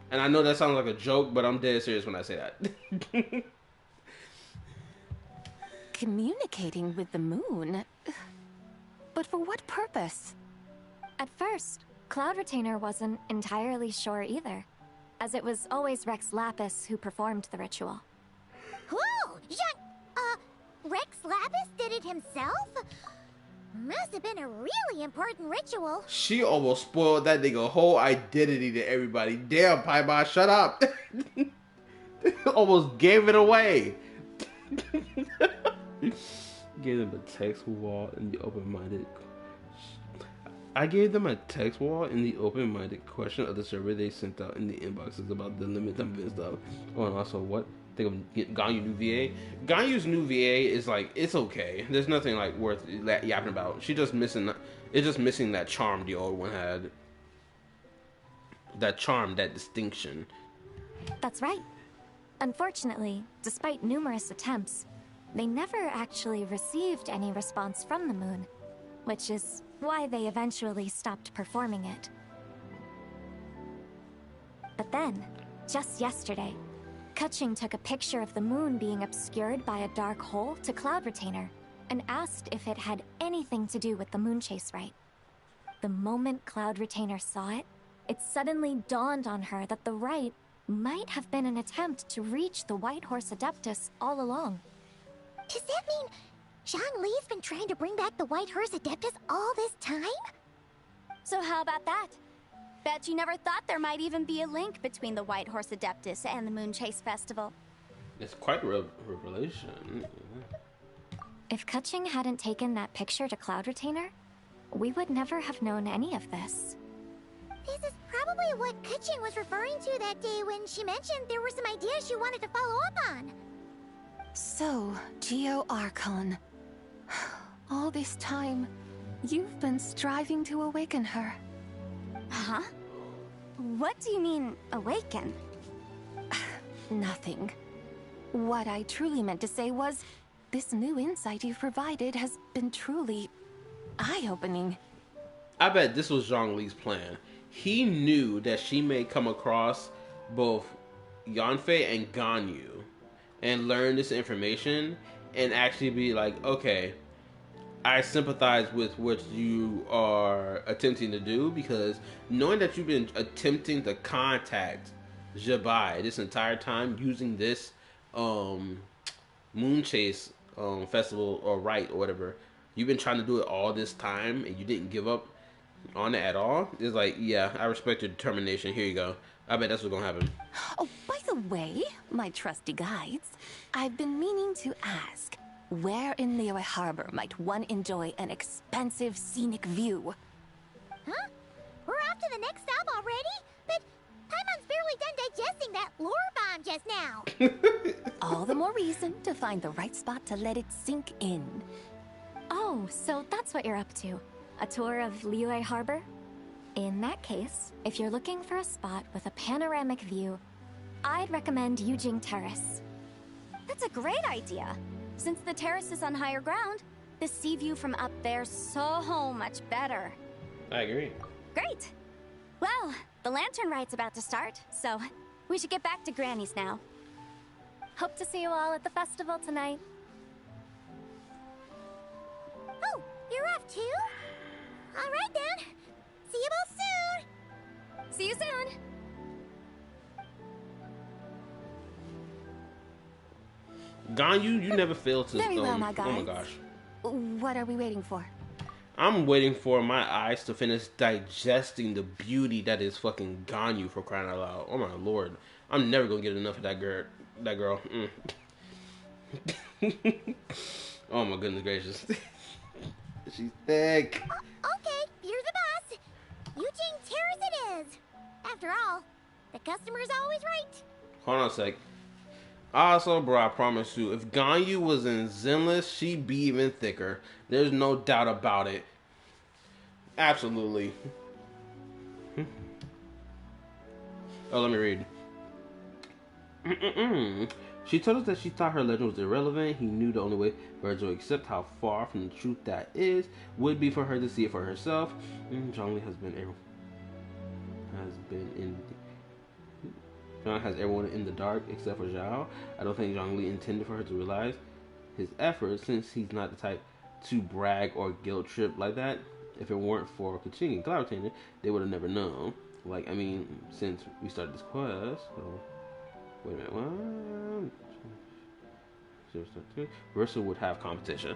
And I know that sounds like a joke, but I'm dead serious when I say that. Communicating with the moon? But for what purpose? At first, Cloud Retainer wasn't entirely sure either, as it was always Rex Lapis who performed the ritual. Whoa! Rex Lapis did it himself? Must have been a really important ritual. She almost spoiled that nigga whole identity to everybody. Damn, Paimon, shut up. Almost gave it away. Gave them a text wall in the open-minded. I gave them a text wall in the open-minded question of the survey they sent out in the inboxes about the limit of and stuff. Oh, and also what? Think of Ganyu's new VA. Ganyu's new VA is like, it's okay. There's nothing like worth yapping about. She just missing. It's just missing that charm the old one had. That charm, that distinction. That's right. Unfortunately, despite numerous attempts, they never actually received any response from the moon, which is why they eventually stopped performing it. But then, just yesterday, Kutching took a picture of the moon being obscured by a dark hole to Cloud Retainer and asked if it had anything to do with the moon chase rite. The moment Cloud Retainer saw it, it suddenly dawned on her that the rite might have been an attempt to reach the White Horse Adeptus all along. Does that mean Zhongli's been trying to bring back the White Horse Adeptus all this time? So how about that? Bet you never thought there might even be a link between the White Horse Adeptus and the Moon Chase Festival. It's quite a revelation. If Kutching hadn't taken that picture to Cloud Retainer, we would never have known any of this. This is probably what Kutching was referring to that day when she mentioned there were some ideas she wanted to follow up on. So, Geo Archon. All this time, you've been striving to awaken her. Huh? What do you mean, awaken? Nothing. What I truly meant to say was, this new insight you've provided has been truly eye-opening. I bet this was Zhongli's plan. He knew that she may come across both Yanfei and Ganyu and learn this information and actually be like, okay, I sympathize with what you are attempting to do, because knowing that you've been attempting to contact Jabai this entire time using this Moon Chase festival or rite or whatever, you've been trying to do it all this time and you didn't give up on it at all. It's like, yeah, I respect your determination. Here you go. I bet that's what's gonna happen. Oh, by the way, my trusty guides, I've been meaning to ask, where in Liyue Harbor might one enjoy an expensive scenic view? Huh? We're off to the next stop already? But Paimon's barely done digesting that lore bomb just now. All the more reason to find the right spot to let it sink in. Oh, so that's what you're up to. A tour of Liyue Harbor? In that case, if you're looking for a spot with a panoramic view, I'd recommend Yujing Terrace. That's a great idea. Since the terrace is on higher ground, the sea view from up there's so much better. I agree. Great. Well, the lantern rite's about to start, so we should get back to Granny's now. Hope to see you all at the festival tonight. Oh, you're off too? All right then. See you both soon. See you soon. Ganyu, you never fail to. Very well, my guys. Oh my gosh. What are we waiting for? I'm waiting for my eyes to finish digesting the beauty that is fucking Ganyu, for crying out loud. Oh my lord. I'm never gonna get enough of that girl. Oh my goodness gracious. She's thick. Okay, you're the boss. Yujing Terrace it is. After all, the customer's always right. Hold on a sec. Also, bro, I promise you, if Ganyu was in Zenless, she'd be even thicker. There's no doubt about it. Absolutely. Oh, let me read. She told us that she thought her legend was irrelevant. He knew the only way for her to accept how far from the truth that is would be for her to see it for herself. Zhongli has everyone in the dark except for Zhao. I don't think Zhongli intended for her to realize his efforts, since he's not the type to brag or guilt trip like that. If it weren't for Kaching and Cloud Retainer, they would have never known. Like, I mean, since we started this quest, so wait a minute, what? Versa would have competition.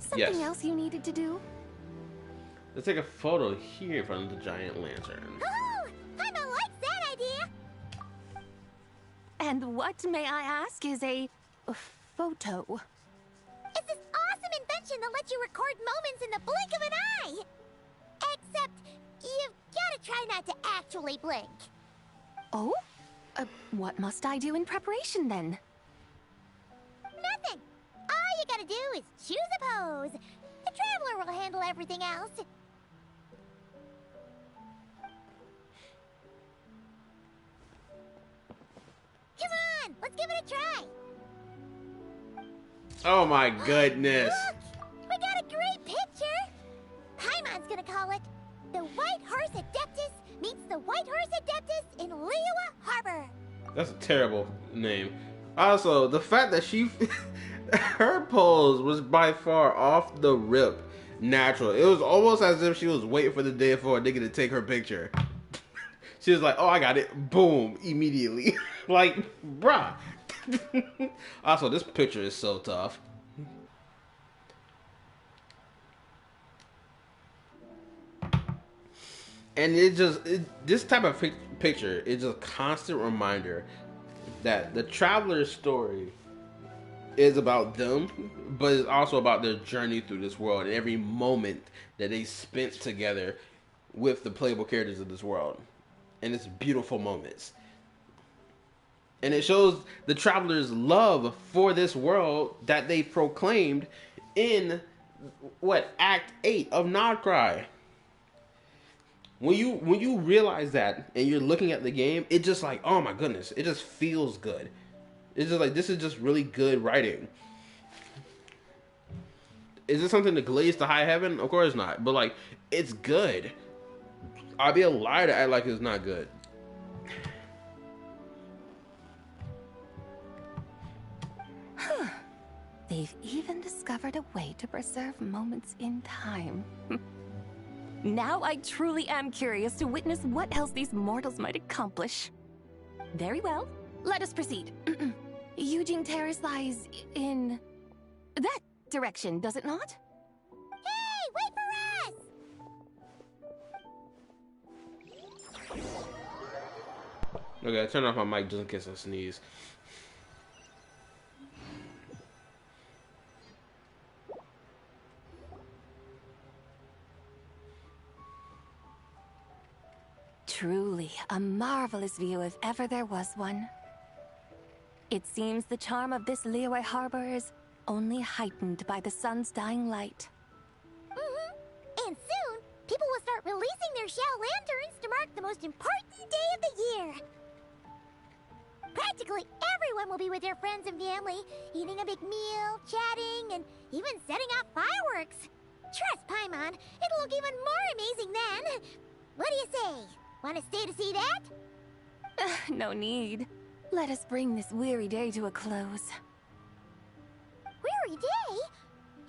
Something else you needed to do? Let's take a photo here in front of the giant lantern. Oh, Paimon likes that idea. And what, may I ask, is a photo? It's this awesome invention that lets you record moments in the blink of an eye. Except, you've gotta try not to actually blink. Oh? What must I do in preparation then? Nothing. All you gotta do is choose a pose. The Traveler will handle everything else. Come on, let's give it a try. Oh my goodness. Look, we got a great picture. Paimon's gonna call it The White Horse Adeptus Meets the White Horse Adeptus in Liyue Harbor. That's a terrible name. Also, the fact that she... her pose was by far off the rip natural. It was almost as if she was waiting for the day for a nigga to take her picture. She was like, oh, I got it. Boom. Immediately. Like, bruh. Also, this picture is so tough. And this type of picture is a constant reminder that the Traveler's story is about them, but it's also about their journey through this world and every moment that they spent together with the playable characters of this world. And it's beautiful moments. And it shows the Traveler's love for this world that they proclaimed in, Act 8 of NODKRAI. When you realize that and you're looking at the game, it just like, oh my goodness, it just feels good. It's just like, this is just really good writing. Is it something to glaze to high heaven? Of course not. But like, it's good. I'd be a liar to act like it's not good. They've even discovered a way to preserve moments in time. Now I truly am curious to witness what else these mortals might accomplish. Very well, let us proceed. Eugene Terrace lies in that direction, does it not? Hey, wait for us! Okay, I turned off my mic just in case I sneeze. Truly a marvelous view if ever there was one. It seems the charm of this Liyue Harbor is only heightened by the sun's dying light. And soon, people will start releasing their shell lanterns to mark the most important day of the year. Practically everyone will be with their friends and family, eating a big meal, chatting, and even setting off fireworks. Trust Paimon, it'll look even more amazing then. What do you say? Want to stay to see that? No need. Let us bring this weary day to a close. Weary day?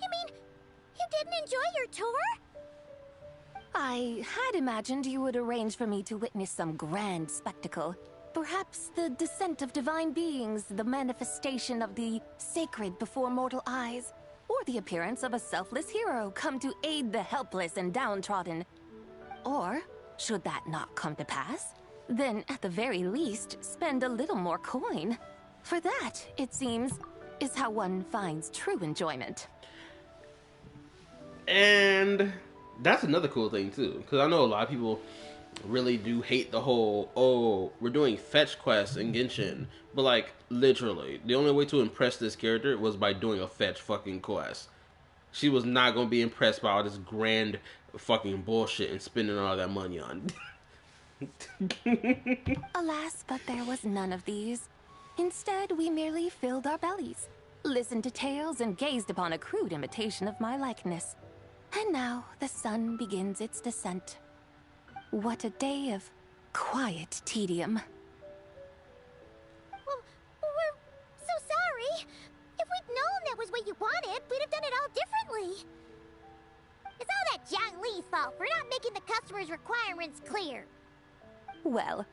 You mean, you didn't enjoy your tour? I had imagined you would arrange for me to witness some grand spectacle. Perhaps the descent of divine beings, the manifestation of the sacred before mortal eyes, or the appearance of a selfless hero come to aid the helpless and downtrodden. Or, should that not come to pass, then at the very least, spend a little more coin. For that, it seems, is how one finds true enjoyment. And that's another cool thing too, because I know a lot of people really do hate the whole, oh, we're doing fetch quests in Genshin, but like, literally, the only way to impress this character was by doing a fetch fucking quest. She was not going to be impressed by all this grand fucking bullshit and spending all that money on. Alas, but there was none of these. Instead, we merely filled our bellies, listened to tales, and gazed upon a crude imitation of my likeness. And now the sun begins its descent. What a day of quiet tedium. Well, we're so sorry. If we'd known that was what you wanted, we'd have done it all differently. It's all that Jiang Li's fault for not making the customer's requirements clear. Well,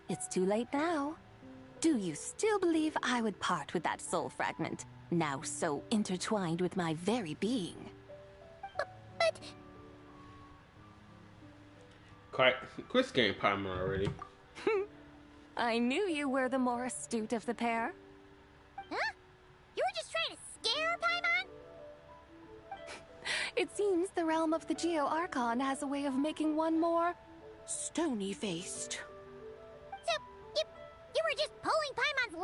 it's too late now. Do you still believe I would part with that soul fragment, now so intertwined with my very being? Quit scaring Paimon already. I knew you were the more astute of the pair. Huh? You were just trying to scare Paimon? It seems the realm of the Geo Archon has a way of making one more stony-faced. So, you were just pulling Paimon's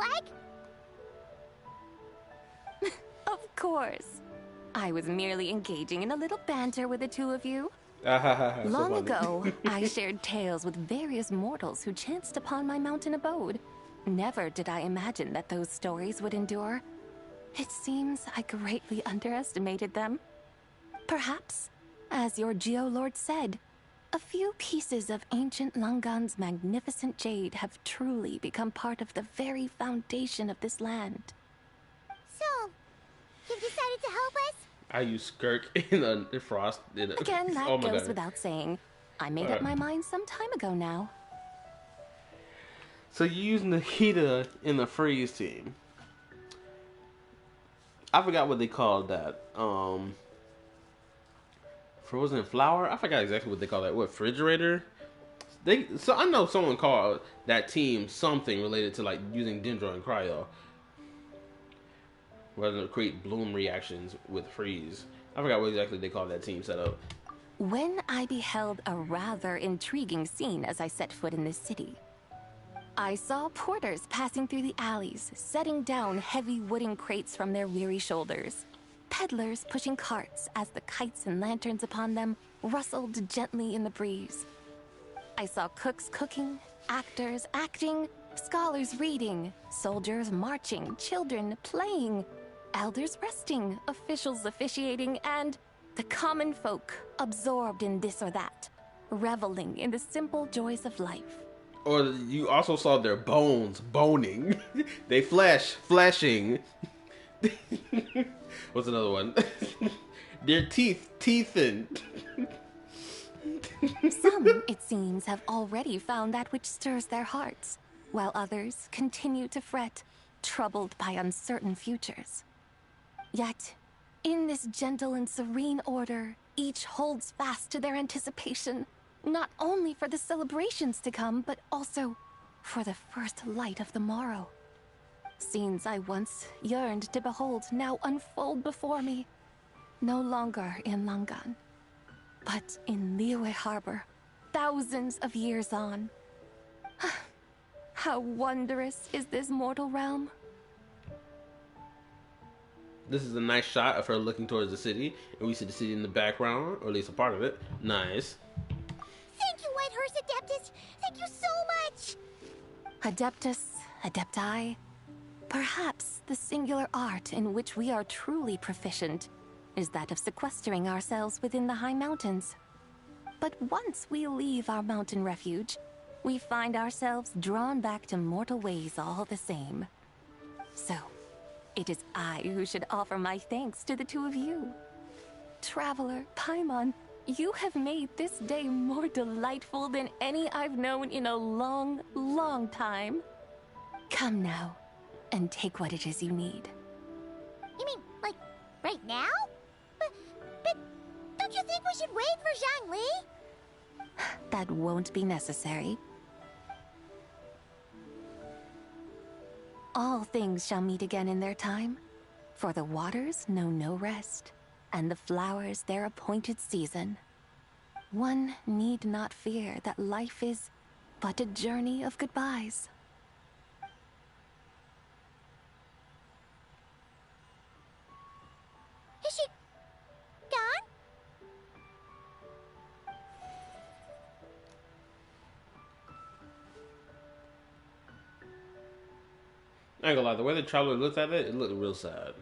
leg? Of course. I was merely engaging in a little banter with the two of you. Long ago, I shared tales with various mortals who chanced upon my mountain abode. Never did I imagine that those stories would endure. It seems I greatly underestimated them. Perhaps, as your Geolord said, a few pieces of ancient Langan's magnificent jade have truly become part of the very foundation of this land. So, you've decided to help us? I use Skirk in the frost. Again, that oh goes God. without saying. I made up my mind some time ago now. So you're using the Hida in the freeze team. I forgot what they called that. Frozen flower? I forgot exactly what they call that. What, refrigerator? So I know someone called that team something related to like using Dendro and Cryo. Rather than create bloom reactions with freeze. I forgot what exactly they call that team setup. When I beheld a rather intriguing scene as I set foot in this city, I saw porters passing through the alleys, setting down heavy wooden crates from their weary shoulders. Peddlers pushing carts as the kites and lanterns upon them rustled gently in the breeze. I saw cooks cooking, actors acting, scholars reading, soldiers marching, children playing, elders resting, officials officiating, and the common folk absorbed in this or that, reveling in the simple joys of life. Or you also saw their bones boning. They fleshing. What's another one? Their teethen. Some, it seems, have already found that which stirs their hearts, while others continue to fret, troubled by uncertain futures. Yet, in this gentle and serene order, each holds fast to their anticipation, not only for the celebrations to come, but also for the first light of the morrow. Scenes I once yearned to behold now unfold before me, no longer in Langan, but in Liyue Harbor, thousands of years on. How wondrous is this mortal realm? This is a nice shot of her looking towards the city, and we see the city in the background, or at least a part of it. Nice. Thank you, Whitehurst Adeptus. Thank you so much. Adeptus, Adepti. Perhaps the singular art in which we are truly proficient is that of sequestering ourselves within the high mountains. But once we leave our mountain refuge, we find ourselves drawn back to mortal ways all the same. So, it is I who should offer my thanks to the two of you. Traveler, Paimon, you have made this day more delightful than any I've known in a long, long time. Come now, and take what it is you need. You mean, like, right now? But don't you think we should wait for Zhangli? That won't be necessary. All things shall meet again in their time, for the waters know no rest, and the flowers their appointed season. One need not fear that life is but a journey of goodbyes. Is she gone? I ain't gonna lie, the way the traveler looked at it, it looked real sad.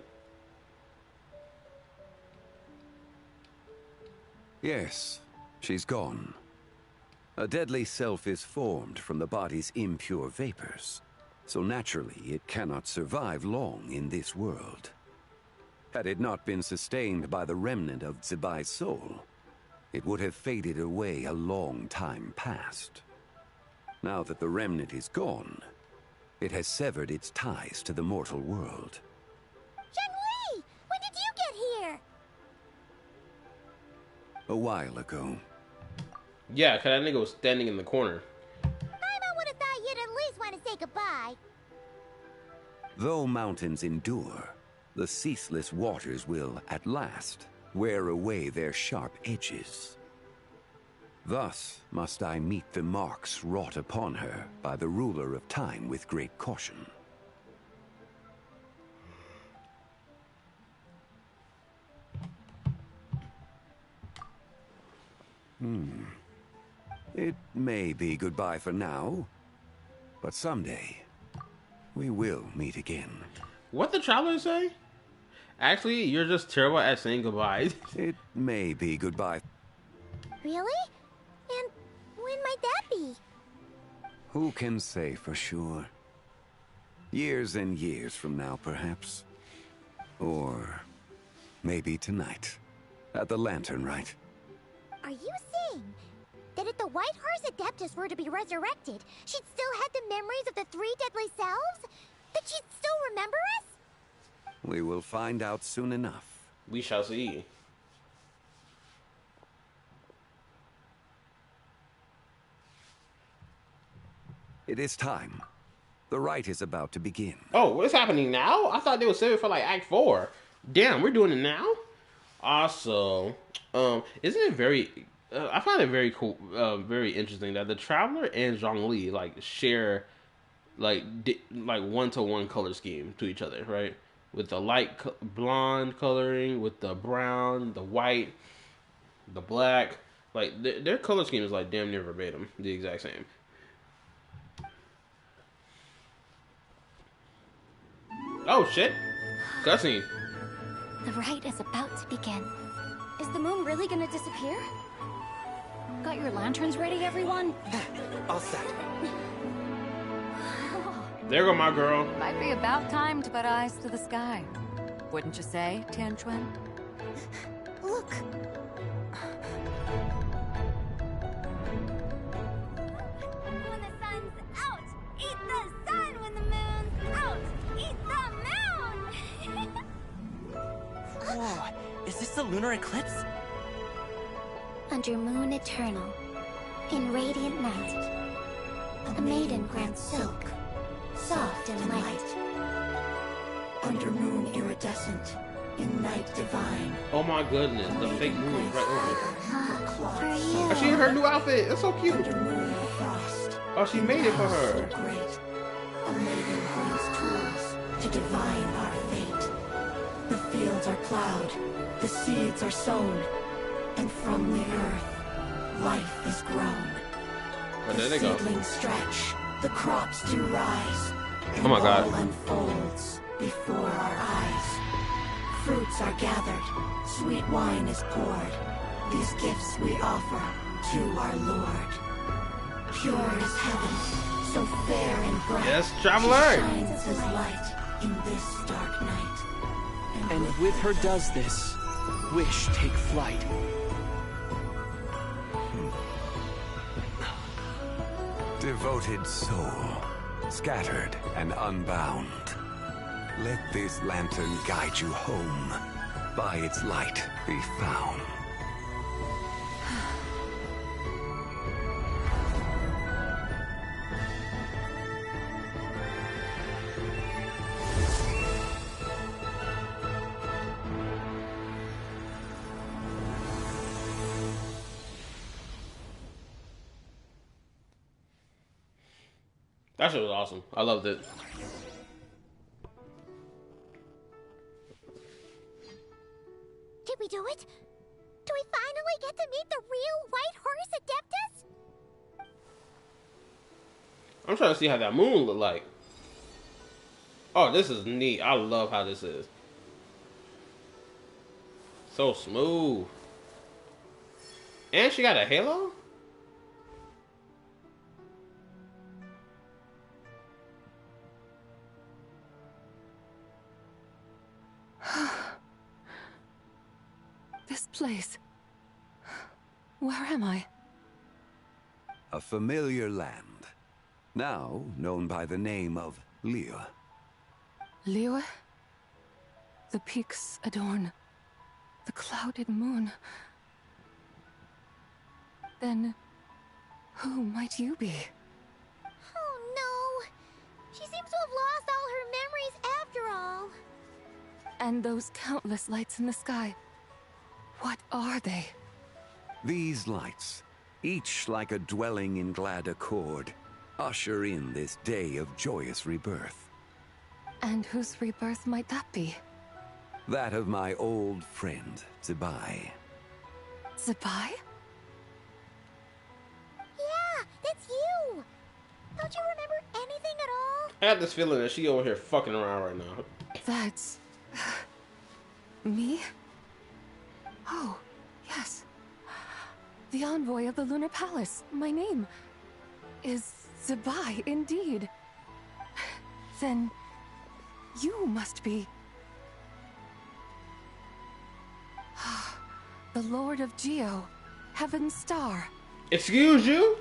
Yes, she's gone. A deadly self is formed from the body's impure vapors, so naturally it cannot survive long in this world. Had it not been sustained by the remnant of Zibai's soul, it would have faded away a long time past. Now that the remnant is gone, it has severed its ties to the mortal world. Zhangli! When did you get here? A while ago. Yeah, cause that nigga was standing in the corner. I would have thought you'd at least want to say goodbye. Though mountains endure, the ceaseless waters will, at last, wear away their sharp edges. Thus must I meet the marks wrought upon her by the ruler of time with great caution. It may be goodbye for now, but someday we will meet again. What the traveler say? Actually, you're just terrible at saying goodbye. It may be goodbye. Really? And when might that be? Who can say for sure? Years and years from now, perhaps. Or maybe tonight, at the Lanternlit. Are you saying that if the White Horse Adeptus were to be resurrected, she'd still have the memories of the 3 deadly selves? That she'd still remember us? We will find out soon enough. We shall see. It is time. The rite is about to begin. Oh, what's happening now? I thought they would save it for like Act 4. Damn, we're doing it now? Also, isn't it very... I find it very cool, very interesting that the Traveler and Zhongli like share like one-to-one color scheme to each other, right? With the light blonde coloring, with the brown, the white, the black. Like their color scheme is like damn near verbatim, the exact same. Oh shit! Cutscene. The rite is about to begin. Is the moon really gonna disappear? Got your lanterns ready, everyone? All set. There go my girl. Might be about time to put eyes to the sky. Wouldn't you say, Tianquan? Look. When the sun's out, eat the sun. When the moon's out, eat the moon. Whoa, is this the lunar eclipse? Under moon eternal, in radiant night, a maiden grants silk, soft and light. Under moon iridescent, in night divine. Oh my goodness, the fake moon is right over here. For you. Oh, she in her new outfit. It's so cute. Under moon of frost, Oh, she made it for her. so great, a maiden brings tools to divine our fate. The fields are plowed, the seeds are sown, and from the earth, life is grown. Oh, there they go. Seedlings stretch, the crops do rise. Oh my God. All unfolds before our eyes. Fruits are gathered, sweet wine is poured. These gifts we offer to our Lord. Pure is heaven, so fair and bright. Yes, traveler. She shines as light in this dark night. And with her does this, wish take flight. Devoted soul, scattered and unbound. Let this lantern guide you home. By its light be found. That shit was awesome. I loved it. Did we do it? Do we finally get to meet the real White Horse Adeptus? I'm trying to see how that moon look like. Oh, this is neat. I love how this is. So smooth. And she got a halo? This place. Where am I? A familiar land, now known by the name of Liyue. Liyue? The peaks adorn the clouded moon. Then Who might you be? Oh no! She seems to have lost all her memories after all. And those countless lights in the sky, what are they? These lights, each like a dwelling in glad accord, usher in this day of joyous rebirth. And whose rebirth might that be? That of my old friend, Zebai. Zebai? Yeah, that's you! Don't you remember anything at all? I have this feeling that she over here fucking around right now. That's... me? Oh, yes. The envoy of the Lunar Palace. My name is Zebai, indeed. Then you must be... the Lord of Geo, Heaven's Star. Excuse you?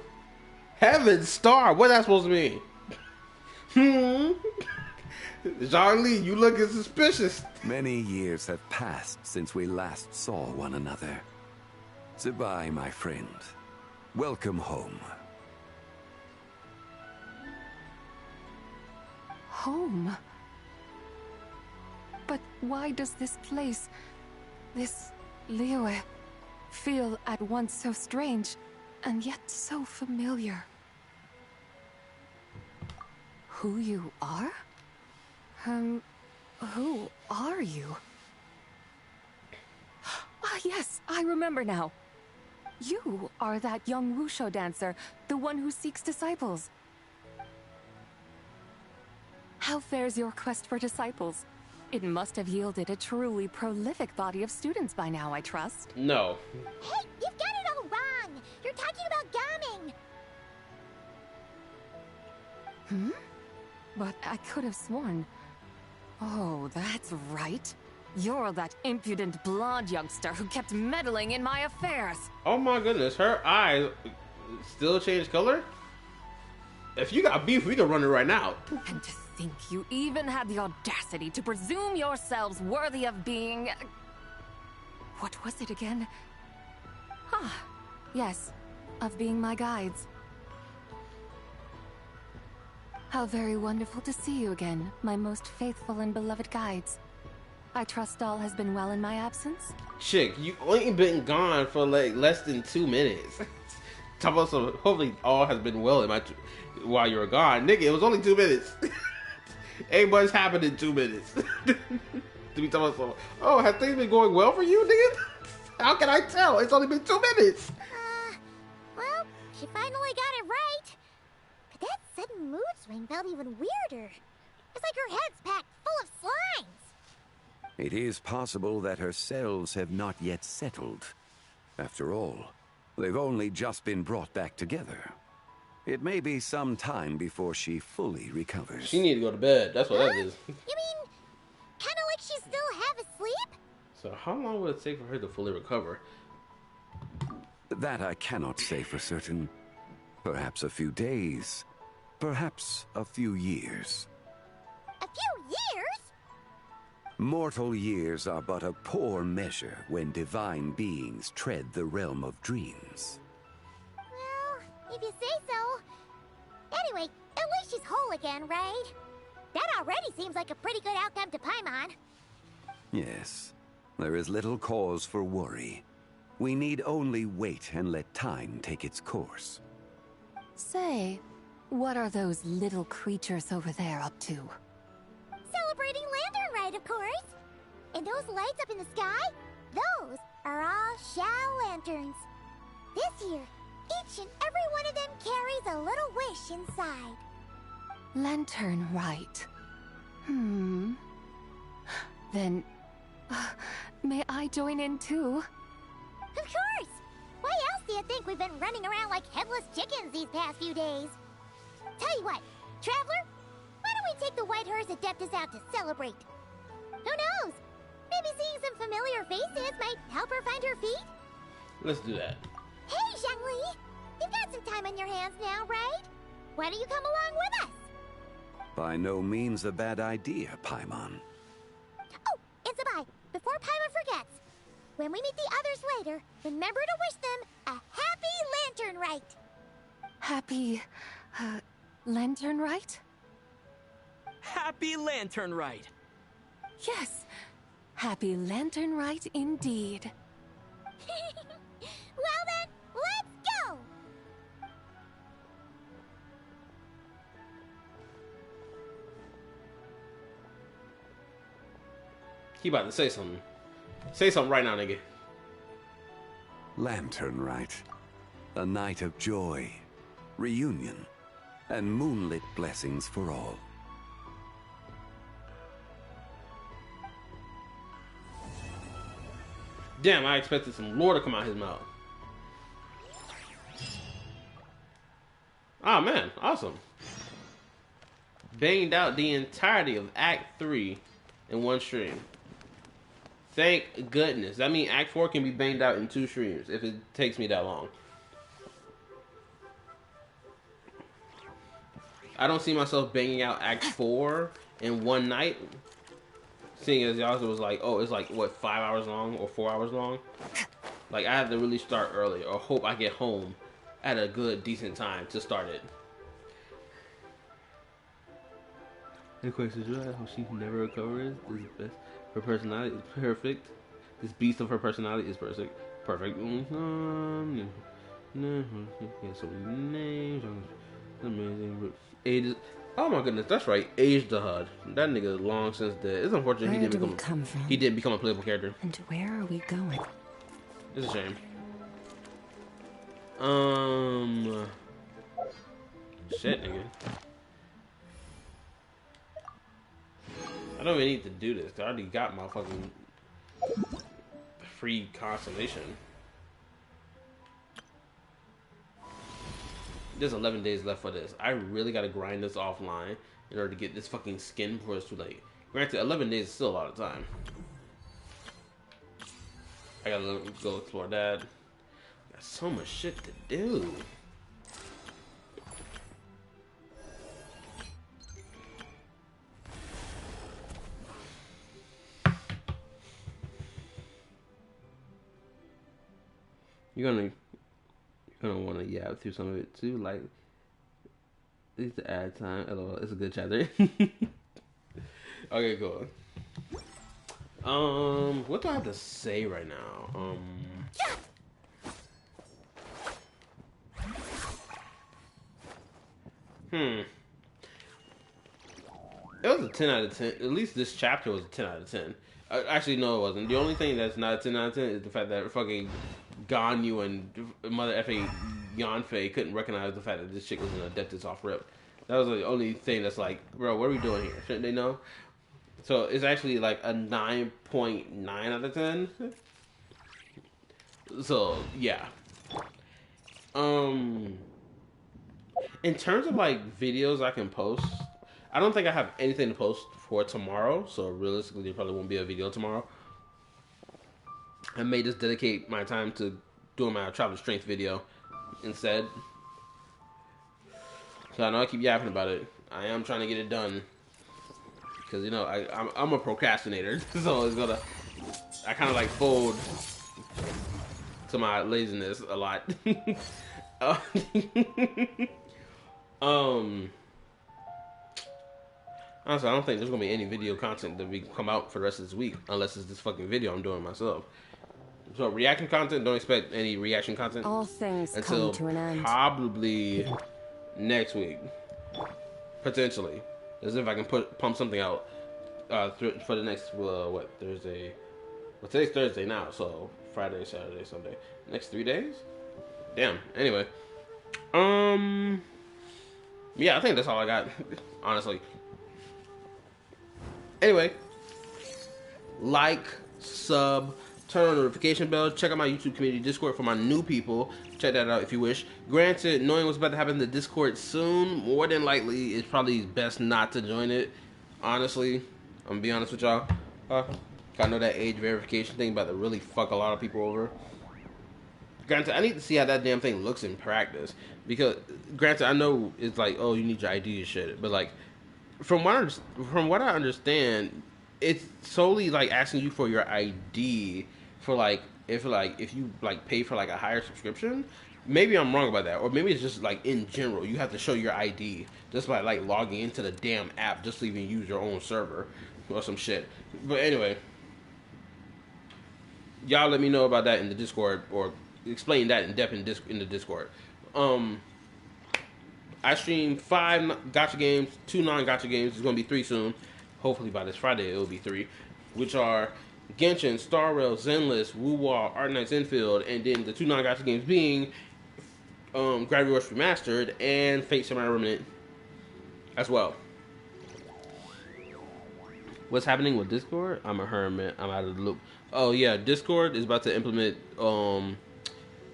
Heaven's Star? What that supposed to mean? Zhongli, you looking suspicious. Many years have passed since we last saw one another. Zebai, my friend. Welcome home. Home? But why does this place, this Liyue, feel at once so strange and yet so familiar? Who you are? Who are you? Ah, yes, I remember now. You are that young wushu dancer, the one who seeks disciples. How fares your quest for disciples? It must have yielded a truly prolific body of students by now, I trust. No. Hey, you've got it all wrong! You're talking about gaming! But I could have sworn... Oh, that's right. You're that impudent blonde youngster who kept meddling in my affairs. Oh my goodness, her eyes still change color? If you got beef, we can run it right now. And to think you even had the audacity to presume yourselves worthy of being... What was it again? Ah, yes, of being my guides. How very wonderful to see you again, my most faithful and beloved guides. I trust all has been well in my absence? Chick, you ain't been gone for like less than 2 minutes. Talk about some, hopefully all has been well in my while you were gone. Nigga, it was only 2 minutes. Ain't much happened in 2 minutes. To be talking about some, oh, have things been going well for you, nigga? How can I tell? It's only been 2 minutes. Well, she finally got it right. But that sudden mood swing felt even weirder. It's like her head's packed full of slimes. It is possible that her cells have not yet settled. After all, they've only just been brought back together. It may be some time before she fully recovers. She need to go to bed. That's what that is. You mean, kind of like she's still half asleep? So how long will it take for her to fully recover? That I cannot say for certain. Perhaps a few days. Perhaps a few years. A few years? Mortal years are but a poor measure when divine beings tread the realm of dreams. Well, if you say so. Anyway, at least she's whole again, right? That already seems like a pretty good outcome to Paimon. Yes, there is little cause for worry. We need only wait and let time take its course. Say, what are those little creatures over there up to? Celebrating Lanternlit, of course. And those lights up in the sky? Those are all Xiao lanterns. This year, each and every one of them carries a little wish inside. Lanternlit. Then, may I join in too? Of course! Why else do you think we've been running around like headless chickens these past few days? Tell you what, Traveler, why don't we take the White Hearse Adeptus out to celebrate? Who knows? Maybe seeing some familiar faces might help her find her feet? Let's do that. Hey, Zhongli! You've got some time on your hands now, right? Why don't you come along with us? By no means a bad idea, Paimon. Oh, and Zebai, before Paimon forgets, when we meet the others later, remember to wish them a happy Lanternlit. Happy, Lanternlit? Happy Lanternlit! Yes, happy Lanternlit indeed. Well then, let's go! He about to say something. Say something right now, nigga. Lanternlit. A night of joy, reunion, and moonlit blessings for all. Damn, I expected some lore to come out his mouth. Oh man, awesome. Banged out the entirety of Act 3 in one stream. Thank goodness. That means Act 4 can be banged out in 2 streams if it takes me that long. I don't see myself banging out Act 4 in one night. Seeing as y'all was like, oh, it's like, what, 5 hours long or 4 hours long? Like, I have to really start early or hope I get home at a good, decent time to start it. The question is, how she never recovers is best. Her personality is perfect. This beast of her personality is perfect. Perfect. Yeah, so many names. Amazing. Ages. Oh my goodness, that's right. Age the HUD. That nigga is long since dead. It's unfortunate he didn't become a playable character. And where are we going? It's a shame. Shit, nigga. I don't even need to do this. I already got my fucking free consolation. There's 11 days left for this. I really gotta grind this offline in order to get this fucking skin before it's too late. Granted, 11 days is still a lot of time. I gotta go explore that. Got so much shit to do. You're gonna want to yab through some of it too, like at least to add time. LOL, it's a good chapter. Okay, cool. What do I have to say right now? It was a 10 out of 10. At least this chapter was a 10 out of 10. Actually, no, it wasn't. The only thing that's not a 10 out of 10 is the fact that fucking Ganyu and Mother F.A. Yanfei couldn't recognize the fact that this chick was an Adeptus off rip. That was the only thing that's like, bro, what are we doing here? Shouldn't they know? So it's actually like a 9.9 out of 10. So, yeah. In terms of like videos I can post, I don't think I have anything to post for tomorrow. So realistically, there probably won't be a video tomorrow. I may just dedicate my time to doing my travel strength video instead. So I know I keep yapping about it. I am trying to get it done. Because, you know, I'm a procrastinator. So it's gonna... I kind of like fold to my laziness a lot. Honestly, I don't think there's gonna be any video content that we come out for the rest of this week. Unless it's this fucking video I'm doing myself. So reaction content, don't expect any reaction content. All things until come to an end. Probably next week. Potentially. As if I can pump something out for the next, what, Thursday? Well, today's Thursday now, so Friday, Saturday, Sunday. Next 3 days? Damn. Anyway. Yeah, I think that's all I got, honestly. Anyway. Like, sub, turn on the notification bell. Check out my YouTube community Discord for my new people. Check that out if you wish. Granted, knowing what's about to happen in the Discord soon, more than likely, it's probably best not to join it. Honestly, I'm gonna be honest with y'all. I know that age verification thing about to really fuck a lot of people over. Granted, I need to see how that damn thing looks in practice. Because, granted, I know it's like, oh, you need your ID and shit. But, like, from what I understand, it's solely, like, asking you for your ID for, like, if you like pay for like a higher subscription. Maybe I'm wrong about that, or maybe it's just like in general, you have to show your ID just by like logging into the damn app just to even use your own server or some shit. But anyway, y'all let me know about that in the Discord, or explain that in depth in the Discord. I streamed 5 gacha games, 2 non-gacha games. It's gonna be 3 soon. Hopefully by this Friday it will be 3, which are Genshin, Star Rail, Zenless, Wu-Wall, Art Knights Infield, and then the 2 non-gacha games being Gravity Rush Remastered and Fate Samurai Remnant as well. What's happening with Discord? I'm a hermit. I'm out of the loop. Oh yeah, Discord is about to implement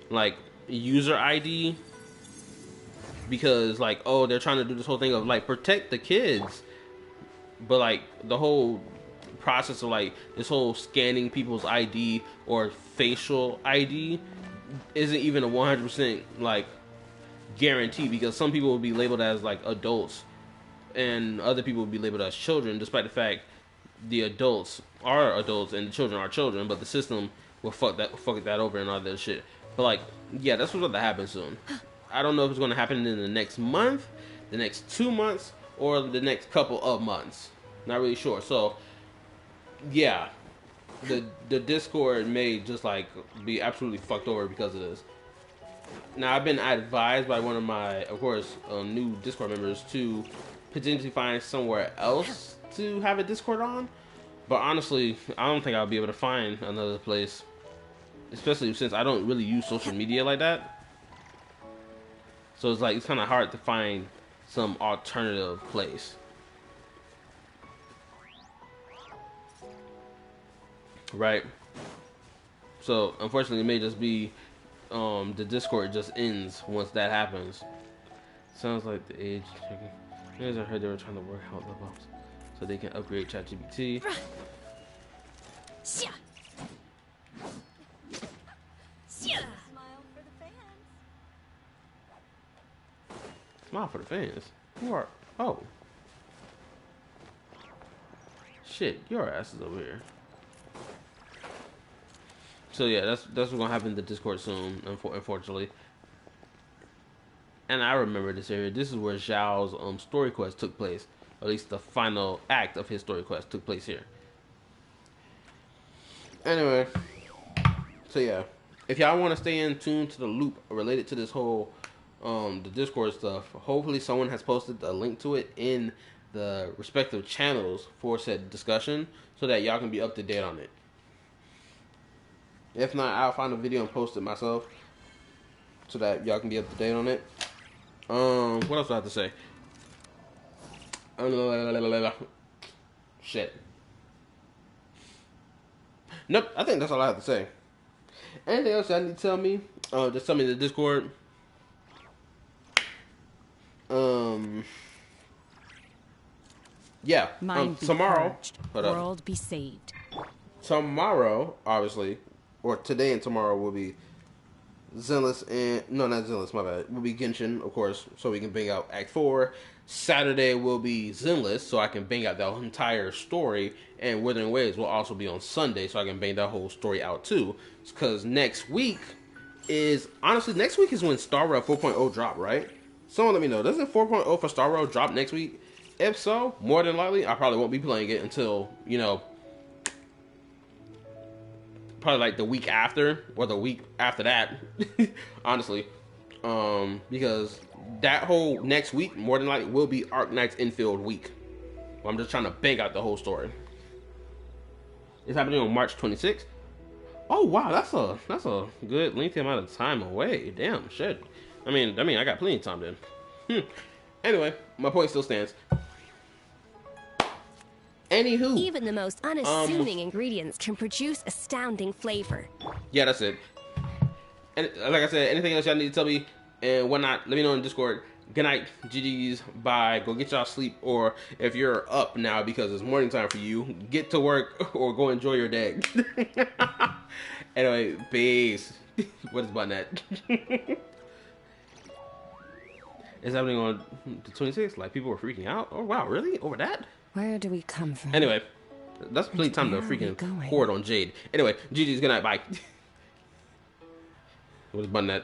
like user ID, because like, oh, they're trying to do this whole thing of like protect the kids, but like the whole process of like this whole scanning people's ID or facial ID isn't even a 100% like guarantee, because some people will be labeled as like adults and other people will be labeled as children, despite the fact the adults are adults and the children are children, but the system will fuck that over and all that shit. But like, yeah, that's what's going to happen soon. I don't know if it's going to happen in the next month, the next 2 months, or the next couple of months. Not really sure. So yeah, the Discord may just like be absolutely fucked over because of this. Now, I've been advised by one of my, of course, new Discord members to potentially find somewhere else to have a Discord on. But honestly, I don't think I'll be able to find another place, especially since I don't really use social media like that. So it's like, it's kind of hard to find some alternative place. Right? So, unfortunately, it may just be the Discord just ends once that happens. Sounds like the age checking. I heard they were trying to work out the bumps so they can upgrade ChatGPT. Smile Smile for the fans. Who are? Oh, shit! Your ass is over here. So yeah, that's what's gonna happen to Discord soon, unfortunately. And I remember this area. This is where Zhao's story quest took place. Or at least the final act of his story quest took place here. Anyway, so yeah, if y'all want to stay in tune to the loop related to this whole the Discord stuff, hopefully someone has posted a link to it in the respective channels for said discussion, so that y'all can be up to date on it. If not, I'll find a video and post it myself so that y'all can be up to date on it. What else do I have to say? Shit. Nope, I think that's all I have to say. Anything else y'all need to tell me? Just tell me in the Discord. Yeah. Tomorrow. World be saved. Tomorrow, obviously, or today and tomorrow will be Zenless and... No, not Zenless, my bad. Will be Genshin, of course, so we can bang out Act 4. Saturday will be Zenless, so I can bang out that entire story. And Withering Waves will also be on Sunday, so I can bang that whole story out too. Because next week is... Honestly, next week is when Star Rail 4.0 drop, right? Someone let me know. Doesn't 4.0 for Star Rail drop next week? If so, more than likely, I probably won't be playing it until, you know... probably like the week after, or the week after that, honestly, because that whole next week more than likely will be Arc Knights Infield week. I'm just trying to bang out the whole story. It's happening on March 26th. Oh wow, that's a good lengthy amount of time away. Damn shit. I mean I got plenty of time then. Anyway, my point still stands. Anywho, even the most unassuming ingredients can produce astounding flavor. Yeah, that's it. And like I said, anything else y'all need to tell me and whatnot, let me know in Discord. Good night, GG's, bye. Go get y'all sleep, or if you're up now because it's morning time for you, get to work or go enjoy your day. Anyway, peace. What is button at? It's happening on the 26th. Like, people were freaking out. Oh wow, really? Over that? Where do we come from? Anyway, that's plenty of time to freaking hoard on Jade. Anyway, GG's, good night, bye. What is button at?